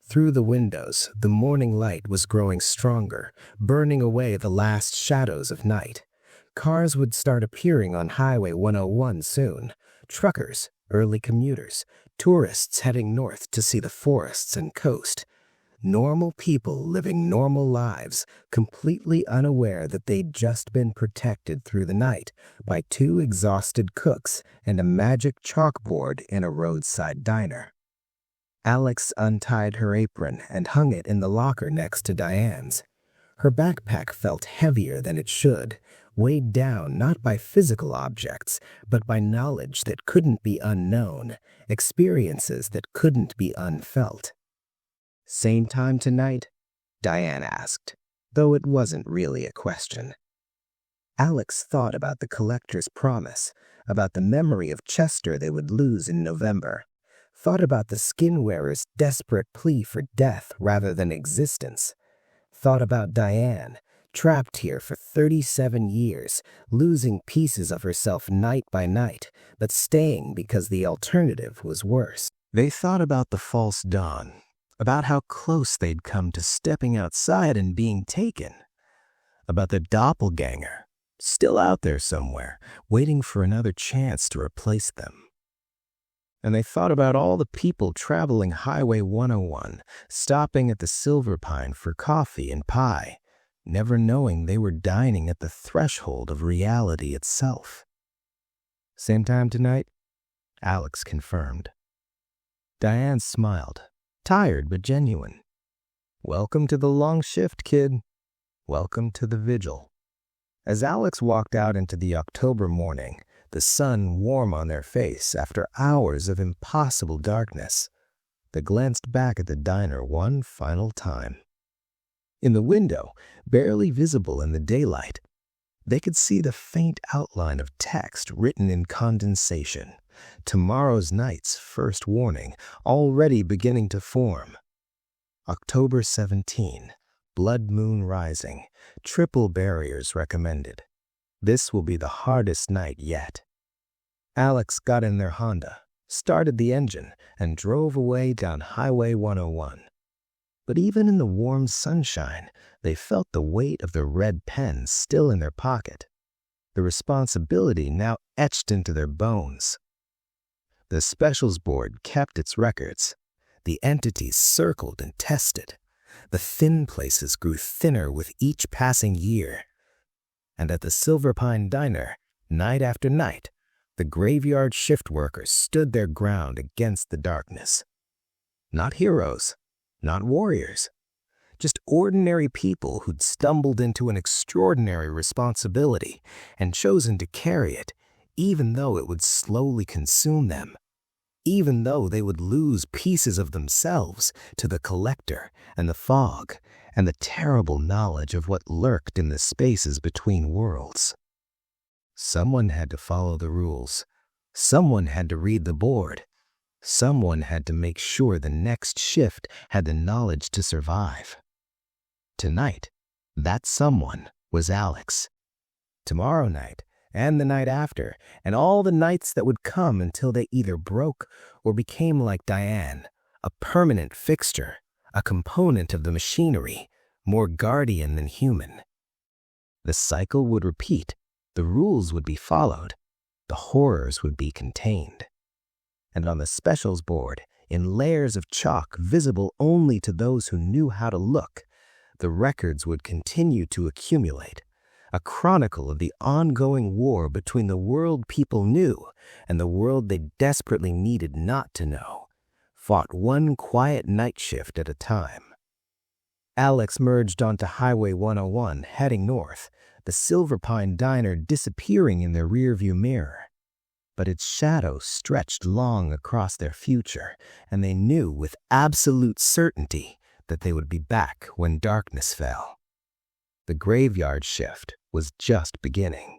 Through the windows, the morning light was growing stronger, burning away the last shadows of night. Cars would start appearing on Highway 101 soon. Truckers, early commuters, tourists heading north to see the forests and coast. Normal people living normal lives, completely unaware that they'd just been protected through the night by 2 exhausted cooks and a magic chalkboard in a roadside diner. Alex untied her apron and hung it in the locker next to Diane's. Her backpack felt heavier than it should, weighed down not by physical objects, but by knowledge that couldn't be unknown, experiences that couldn't be unfelt. "Same time tonight?" Diane asked, though it wasn't really a question. Alex thought about the collector's promise, about the memory of Chester they would lose in November, thought about the skin wearer's desperate plea for death rather than existence, thought about Diane, trapped here for 37 years, losing pieces of herself night by night, but staying because the alternative was worse. They thought about the false dawn, about how close they'd come to stepping outside and being taken, about the doppelganger, still out there somewhere, waiting for another chance to replace them. And they thought about all the people traveling Highway 101, stopping at the Silver Pine for coffee and pie, never knowing they were dining at the threshold of reality itself. "Same time tonight?" Alex confirmed. Diane smiled, tired but genuine. "Welcome to the long shift, kid. Welcome to the vigil." As Alex walked out into the October morning, the sun warm on their face after hours of impossible darkness, they glanced back at the diner one final time. In the window, barely visible in the daylight, they could see the faint outline of text written in condensation. Tomorrow's night's first warning already beginning to form. October 17, blood moon rising, triple barriers recommended. This will be the hardest night yet. Alex got in their Honda, started the engine, and drove away down Highway 101. But even in the warm sunshine, they felt the weight of the red pen still in their pocket, the responsibility now etched into their bones. The specials board kept its records. The entities circled and tested. The thin places grew thinner with each passing year. And at the Silver Pine Diner, night after night, the graveyard shift workers stood their ground against the darkness. Not heroes, not warriors, just ordinary people who'd stumbled into an extraordinary responsibility and chosen to carry it, even though it would slowly consume them, even though they would lose pieces of themselves to the collector and the fog and the terrible knowledge of what lurked in the spaces between worlds. Someone had to follow the rules. Someone had to read the board. Someone had to make sure the next shift had the knowledge to survive. Tonight, that someone was Alex. Tomorrow night, and the night after, and all the nights that would come until they either broke or became like Diane, a permanent fixture, a component of the machinery, more guardian than human. The cycle would repeat, the rules would be followed, the horrors would be contained. And on the specials board, in layers of chalk visible only to those who knew how to look, the records would continue to accumulate, a chronicle of the ongoing war between the world people knew and the world they desperately needed not to know, fought one quiet night shift at a time. Alex merged onto Highway 101, heading north, the Silver Pine Diner disappearing in their rearview mirror. But its shadow stretched long across their future, and they knew with absolute certainty that they would be back when darkness fell. The graveyard shift was just beginning.